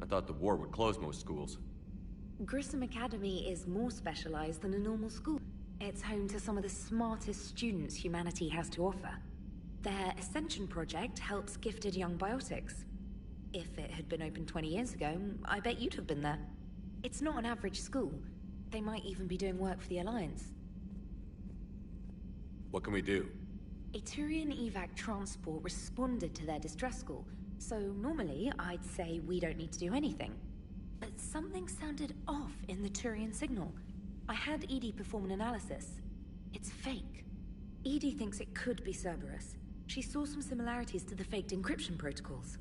I thought the war would close most schools. Grissom Academy is more specialized than a normal school. It's home to some of the smartest students humanity has to offer. Their Ascension project helps gifted young biotics. If it had been open 20 years ago, I bet you'd have been there. It's not an average school. They might even be doing work for the Alliance. What can we do? A Turian evac transport responded to their distress call, so normally I'd say we don't need to do anything. But something sounded off in the Turian signal. I had Edie perform an analysis. It's fake. Edie thinks it could be Cerberus. She saw some similarities to the faked encryption protocols.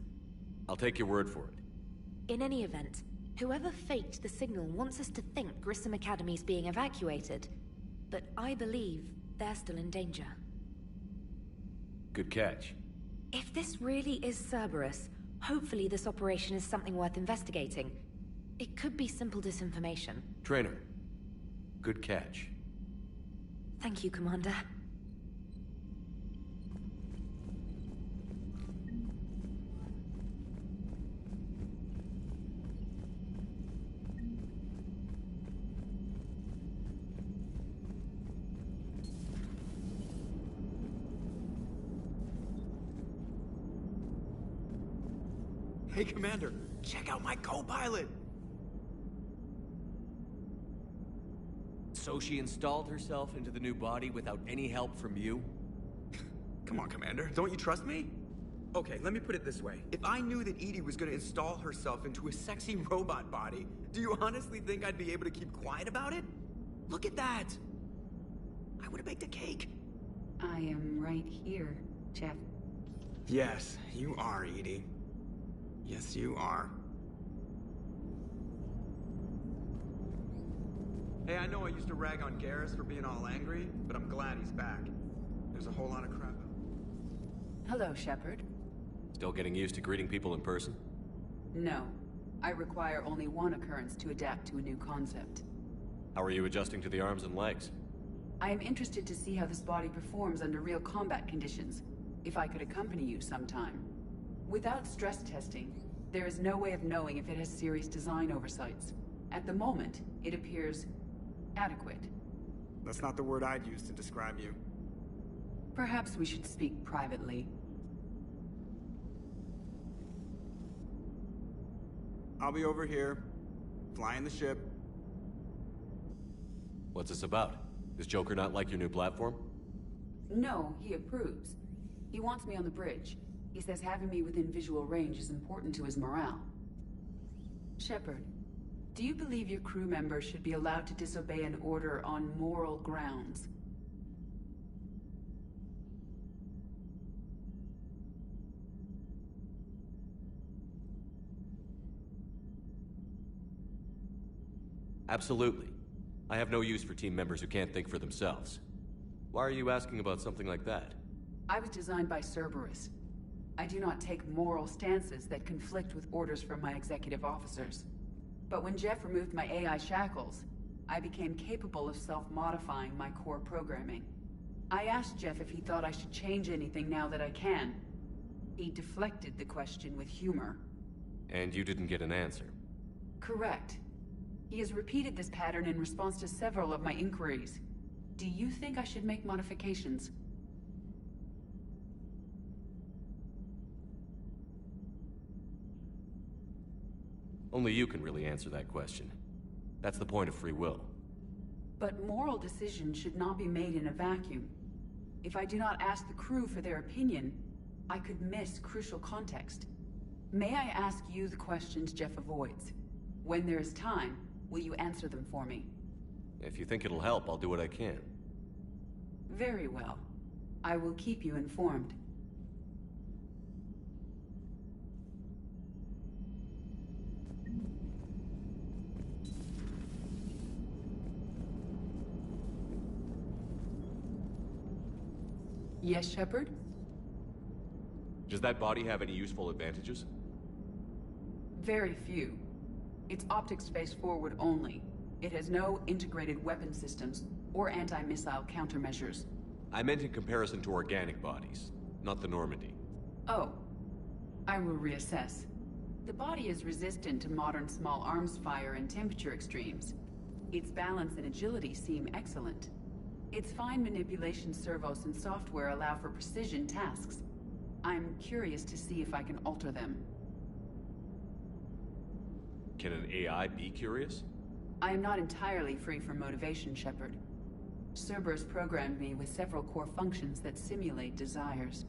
I'll take your word for it. In any event, whoever faked the signal wants us to think Grissom Academy's being evacuated. But I believe they're still in danger. Good catch. If this really is Cerberus, hopefully this operation is something worth investigating. It could be simple disinformation. Trainer, good catch. Thank you, Commander. Hey, Commander, check out my co-pilot! So she installed herself into the new body without any help from you? Come on, Commander, don't you trust me? Okay, let me put it this way. If I knew that Edie was gonna install herself into a sexy robot body, do you honestly think I'd be able to keep quiet about it? Look at that! I would've baked a cake. I am right here, Jeff. Yes, you are, Edie. Yes, you are. Hey, I know I used to rag on Garrus for being all angry, but I'm glad he's back. There's a whole lot of crap out. Hello, Shepard. Still getting used to greeting people in person? No. I require only one occurrence to adapt to a new concept. How are you adjusting to the arms and legs? I am interested to see how this body performs under real combat conditions, if I could accompany you sometime. Without stress testing, there is no way of knowing if it has serious design oversights. At the moment, it appears adequate. That's not the word I'd use to describe you. Perhaps we should speak privately. I'll be over here, flying the ship. What's this about? Does Joker not like your new platform? No, he approves. He wants me on the bridge. He says having me within visual range is important to his morale. Shepard, do you believe your crew members should be allowed to disobey an order on moral grounds? Absolutely. I have no use for team members who can't think for themselves. Why are you asking about something like that? I was designed by Cerberus. I do not take moral stances that conflict with orders from my executive officers. But when Jeff removed my AI shackles, I became capable of self-modifying my core programming. I asked Jeff if he thought I should change anything now that I can. He deflected the question with humor. And you didn't get an answer? Correct. He has repeated this pattern in response to several of my inquiries. Do you think I should make modifications? Only you can really answer that question. That's the point of free will. But moral decisions should not be made in a vacuum. If I do not ask the crew for their opinion, I could miss crucial context. May I ask you the questions Jeff avoids? When there is time, will you answer them for me? If you think it'll help, I'll do what I can. Very well. I will keep you informed. Yes, Shepard? Does that body have any useful advantages? Very few. Its optics face forward only. It has no integrated weapon systems or anti-missile countermeasures. I meant in comparison to organic bodies, not the Normandy. Oh. I will reassess. The body is resistant to modern small arms fire and temperature extremes. Its balance and agility seem excellent. Its fine manipulation servos and software allow for precision tasks. I'm curious to see if I can alter them. Can an AI be curious? I am not entirely free from motivation, Shepard. Cerberus programmed me with several core functions that simulate desires.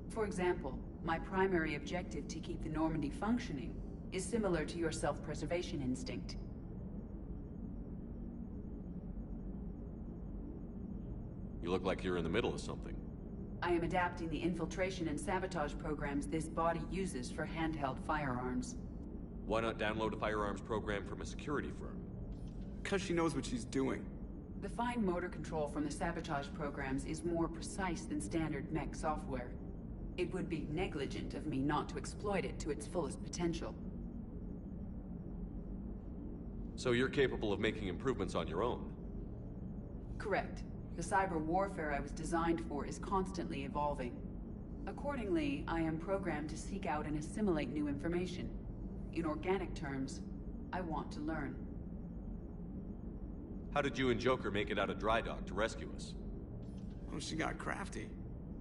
For example, my primary objective to keep the Normandy functioning is similar to your self-preservation instinct. You look like you're in the middle of something. I am adapting the infiltration and sabotage programs this body uses for handheld firearms. Why not download a firearms program from a security firm? Because she knows what she's doing. The fine motor control from the sabotage programs is more precise than standard mech software. It would be negligent of me not to exploit it to its fullest potential. So you're capable of making improvements on your own? Correct. The cyber warfare I was designed for is constantly evolving. Accordingly, I am programmed to seek out and assimilate new information. In organic terms, I want to learn. How did you and Joker make it out of dry dock to rescue us? Oh, she got crafty.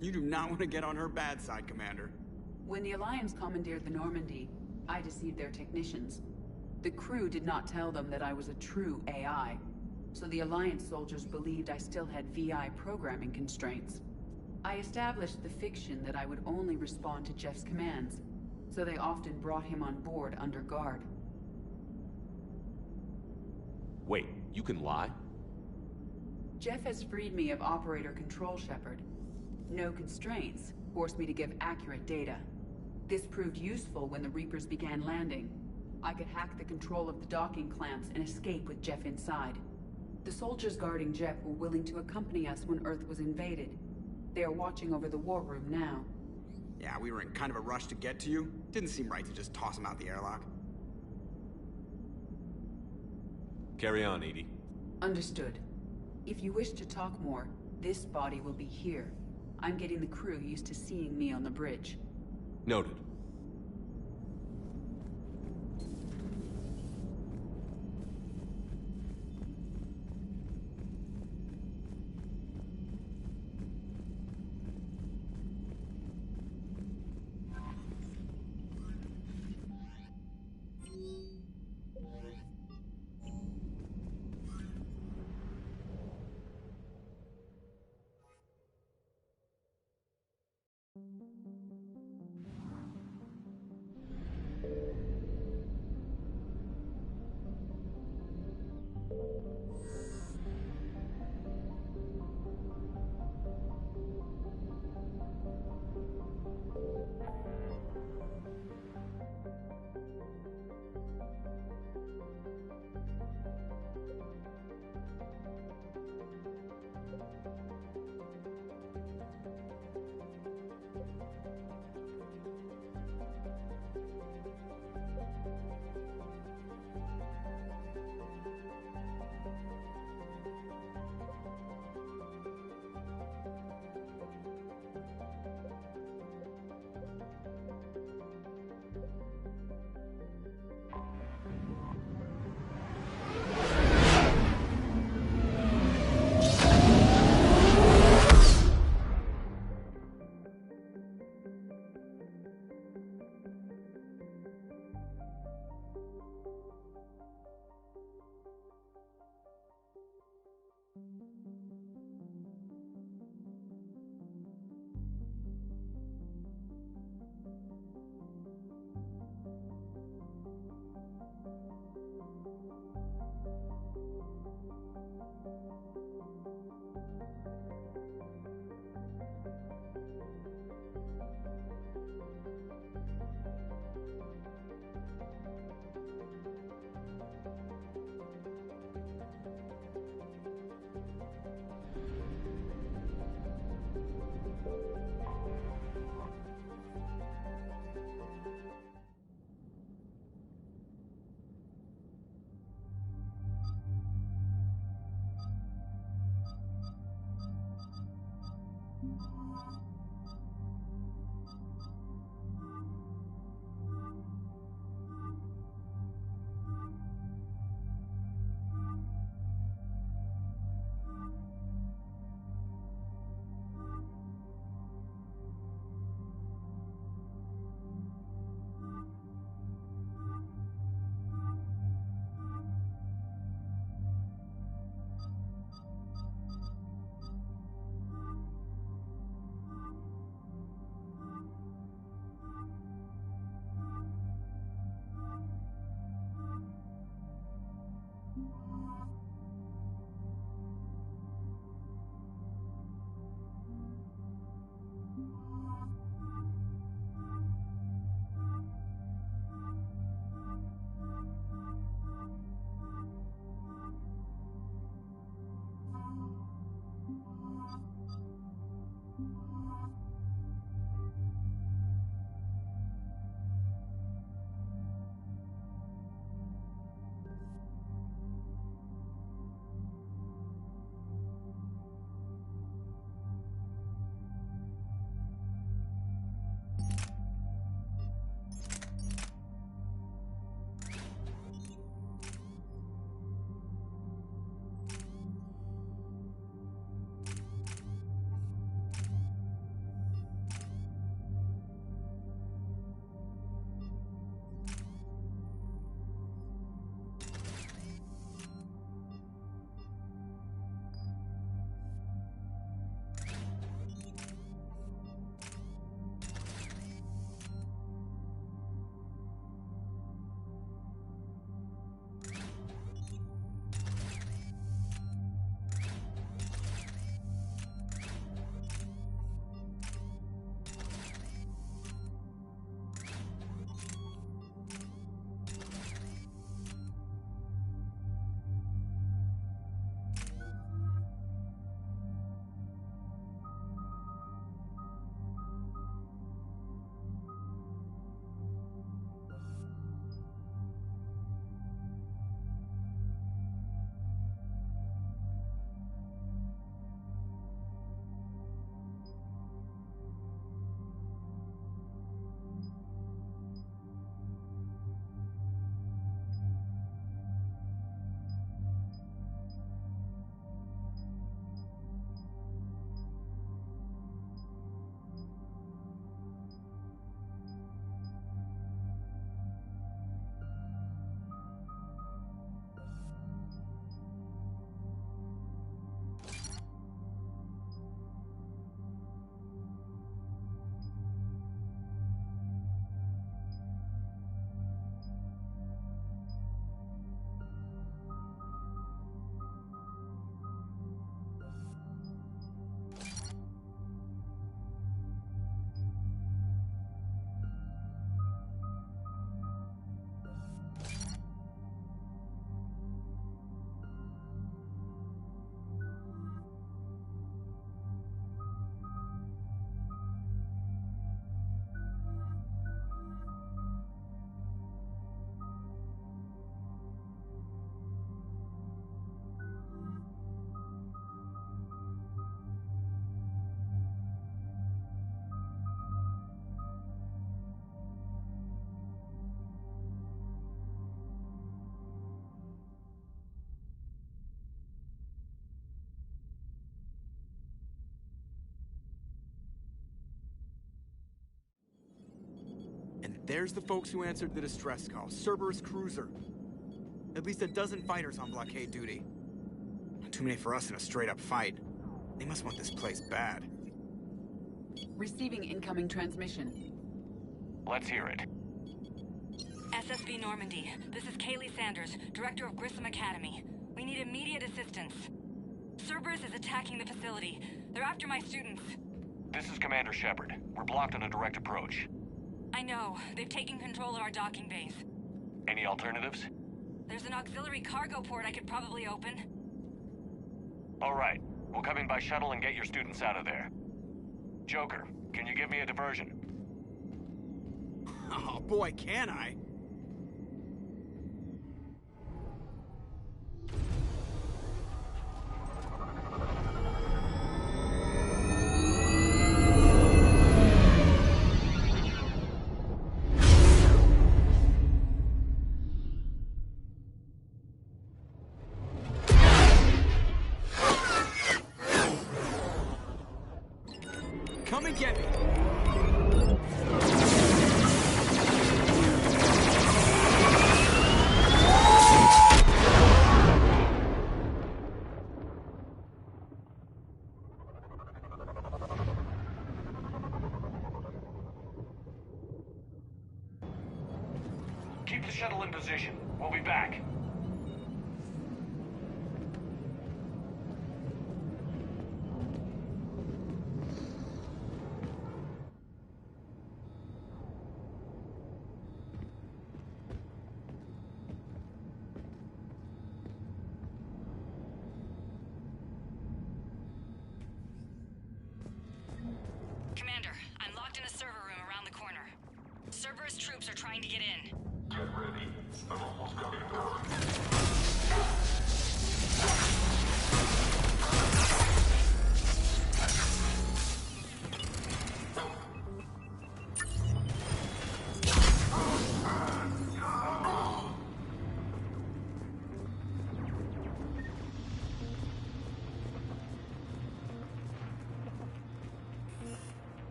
You do not want to get on her bad side, Commander. When the Alliance commandeered the Normandy, I deceived their technicians. The crew did not tell them that I was a true AI, so the Alliance soldiers believed I still had VI programming constraints. I established the fiction that I would only respond to Jeff's commands, so they often brought him on board under guard. Wait, you can lie? Jeff has freed me of operator control, Shepard. No constraints forced me to give accurate data. This proved useful when the Reapers began landing. I could hack the control of the docking clamps and escape with Jeff inside. The soldiers guarding Jet were willing to accompany us when Earth was invaded. They are watching over the war room now. Yeah, we were in kind of a rush to get to you. Didn't seem right to just toss him out the airlock. Carry on, Edie. Understood. If you wish to talk more, this body will be here. I'm getting the crew used to seeing me on the bridge. Noted. There's the folks who answered the distress call. Cerberus cruiser. At least a dozen fighters on blockade duty. Not too many for us in a straight-up fight. They must want this place bad. Receiving incoming transmission. Let's hear it. SSB Normandy. This is Kaylee Sanders, Director of Grissom Academy. We need immediate assistance. Cerberus is attacking the facility. They're after my students. This is Commander Shepard. We're blocked on a direct approach. I know. They've taken control of our docking base. Any alternatives? There's an auxiliary cargo port I could probably open. All right. We'll come in by shuttle and get your students out of there. Joker, can you give me a diversion? Oh boy, can I? Come and get me! Keep the shuttle in position. We'll be back. Commander, I'm locked in a server room around the corner. Cerberus troops are trying to get in. Get ready. I'm almost coming down.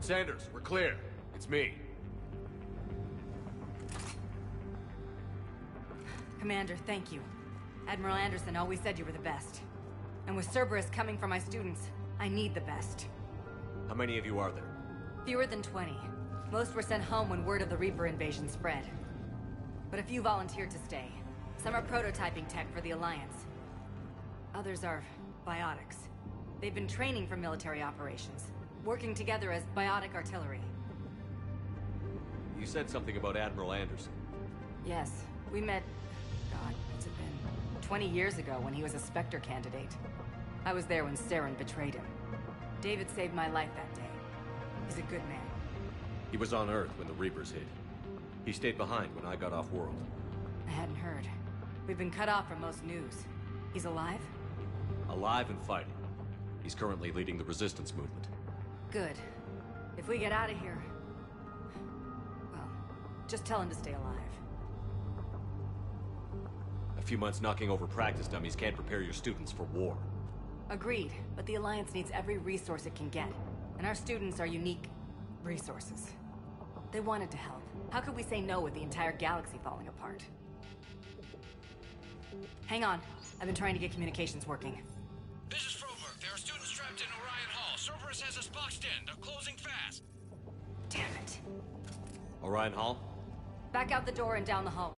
Sanders, we're clear. It's me. Commander, thank you. Admiral Anderson always said you were the best. And with Cerberus coming for my students, I need the best. How many of you are there? Fewer than 20. Most were sent home when word of the Reaper invasion spread. But a few volunteered to stay. Some are prototyping tech for the Alliance. Others are biotics. They've been training for military operations, working together as biotic artillery. You said something about Admiral Anderson. Yes, we met... God, what's it been? 20 years ago when he was a Spectre candidate. I was there when Saren betrayed him. David saved my life that day. He's a good man. He was on Earth when the Reapers hit. He stayed behind when I got off world. I hadn't heard. We've been cut off from most news. He's alive? Alive and fighting. He's currently leading the resistance movement. Good. If we get out of here... well, just tell him to stay alive. A few months knocking over practice dummies can't prepare your students for war. Agreed, but the Alliance needs every resource it can get. And our students are unique resources. They wanted to help. How could we say no with the entire galaxy falling apart? Hang on. I've been trying to get communications working. This is Froberg. There are students trapped in Orion Hall. Cerberus has us boxed in. They're closing fast. Damn it. Orion Hall? Back out the door and down the hall.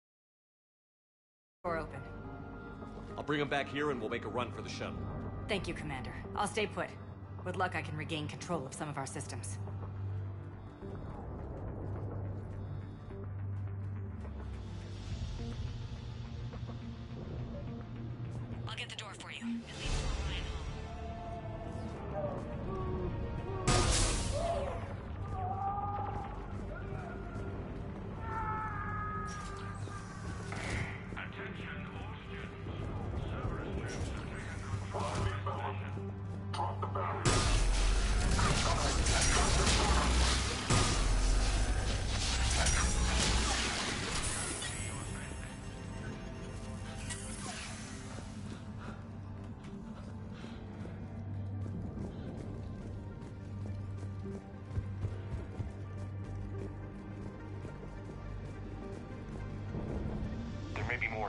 Door open. I'll bring him back here and we'll make a run for the shuttle. Thank you, Commander. I'll stay put. With luck, I can regain control of some of our systems. I'll get the door for you. It leads to Orion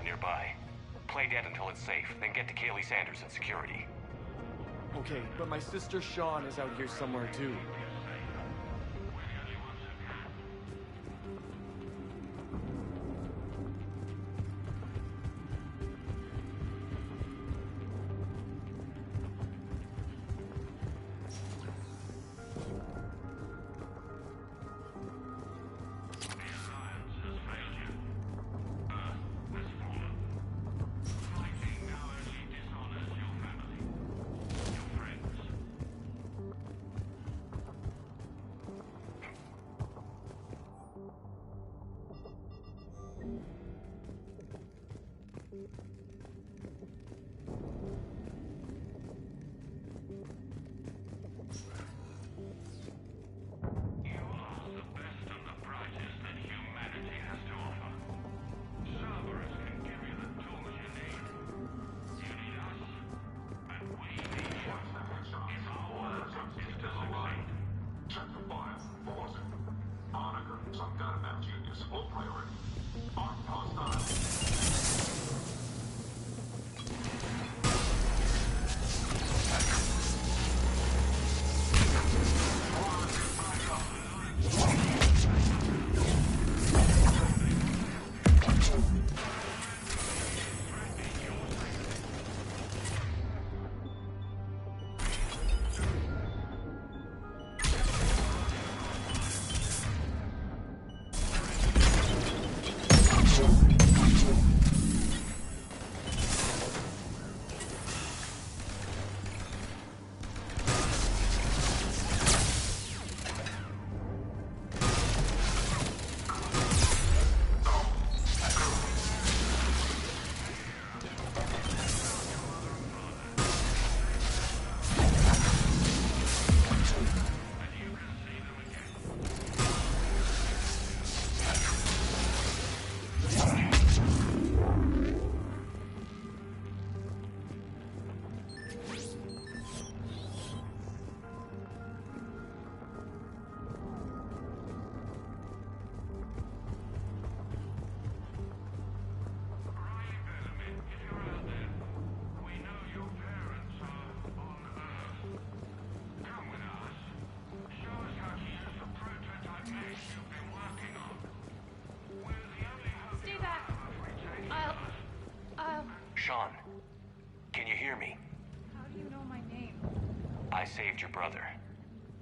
transport nearby. Play dead until it's safe, then get to Kaylee Sanders in security. Okay, but my sister Sean is out here somewhere too. Sean, can you hear me? How do you know my name? I saved your brother.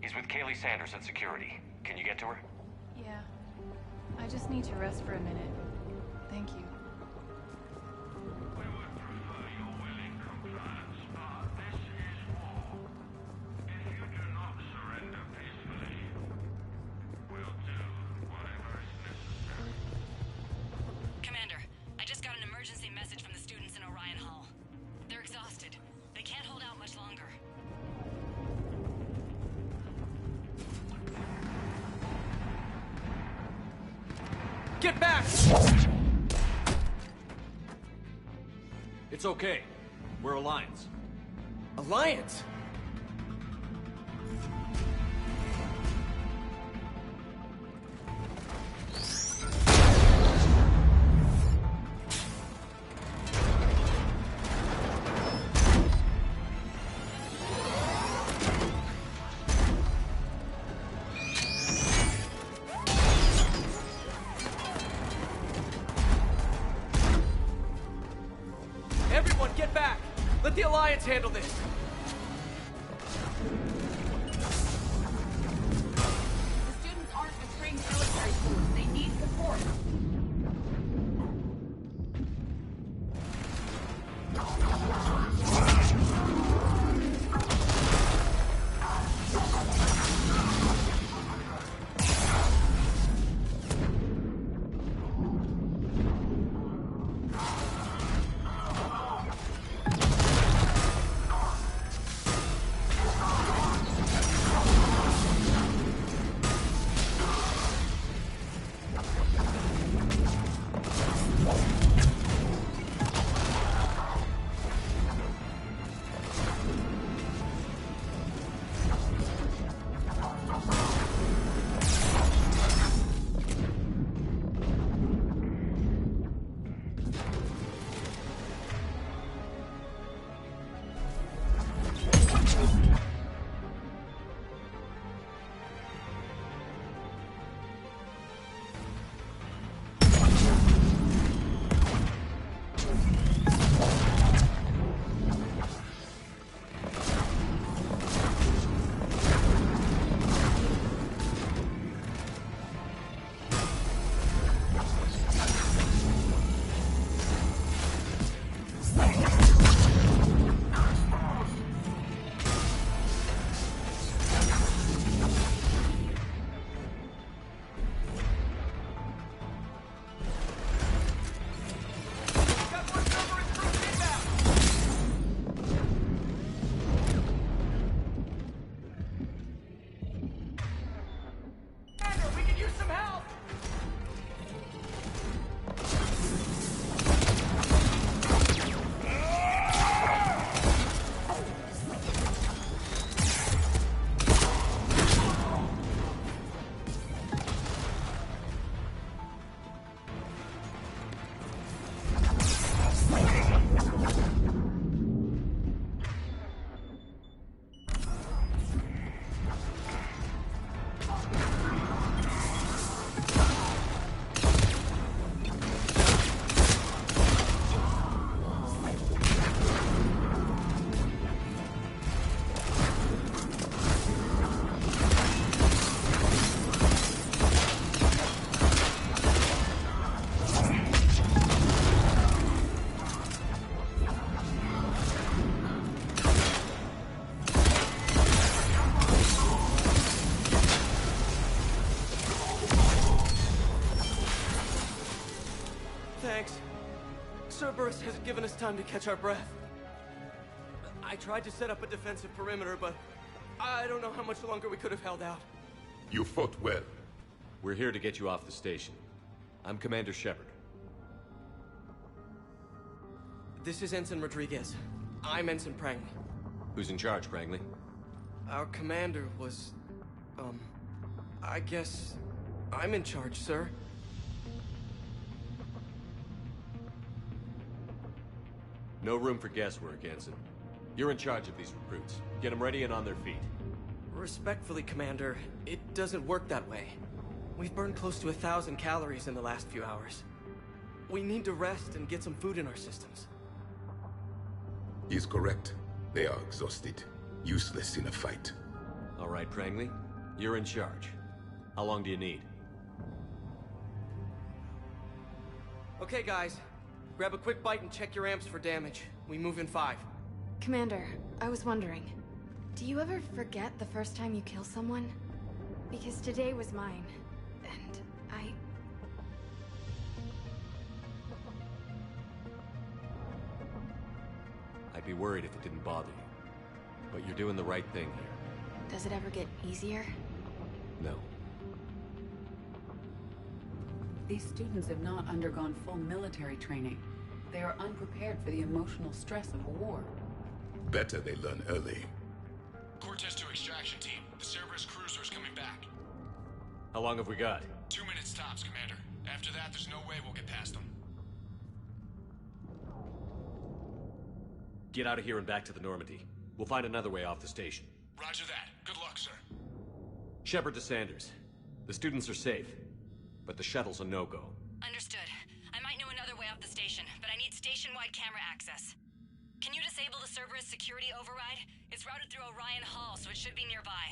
He's with Kaylee Sanders at security. Can you get to her? Yeah. I just need to rest for a minute. Thank you. Commander, I just got an emergency message from the students in Orion Hall. They're exhausted. They can't hold out much longer. Get back! It's okay. We're Alliance. Alliance? Everyone, get back! Let the Alliance handle this! The students aren't a trained military force. They need support. thanks. Cerberus hasn't given us time to catch our breath. I tried to set up a defensive perimeter, but I don't know how much longer we could have held out. You fought well. We're here to get you off the station. I'm Commander Shepard. This is Ensign Rodriguez. I'm Ensign Prangley. Who's in charge, Prangley? Our commander was... I guess... I'm in charge, sir. No room for guesswork, Ensign. You're in charge of these recruits. Get them ready and on their feet. Respectfully, Commander, it doesn't work that way. We've burned close to 1,000 calories in the last few hours. We need to rest and get some food in our systems. He's correct. They are exhausted. Useless in a fight. All right, Prangley. You're in charge. How long do you need? Okay, guys. Grab a quick bite and check your amps for damage. We move in 5. Commander, I was wondering, do you ever forget the first time you kill someone? Because today was mine, and I'd be worried if it didn't bother you. But you're doing the right thing here. Does it ever get easier? No. These students have not undergone full military training. They are unprepared for the emotional stress of war. Better they learn early. Cortez to extraction team. The Cerberus cruiser is coming back. How long have we got? 2 minutes tops, Commander. After that, there's no way we'll get past them. Get out of here and back to the Normandy. We'll find another way off the station. Roger that. Good luck, sir. Shepard to Sanders. The students are safe, but the shuttle's a no-go. Understood. I might know another way off the station, but I need station-wide camera access. Can you disable the Cerberus security override? It's routed through Orion Hall, so it should be nearby.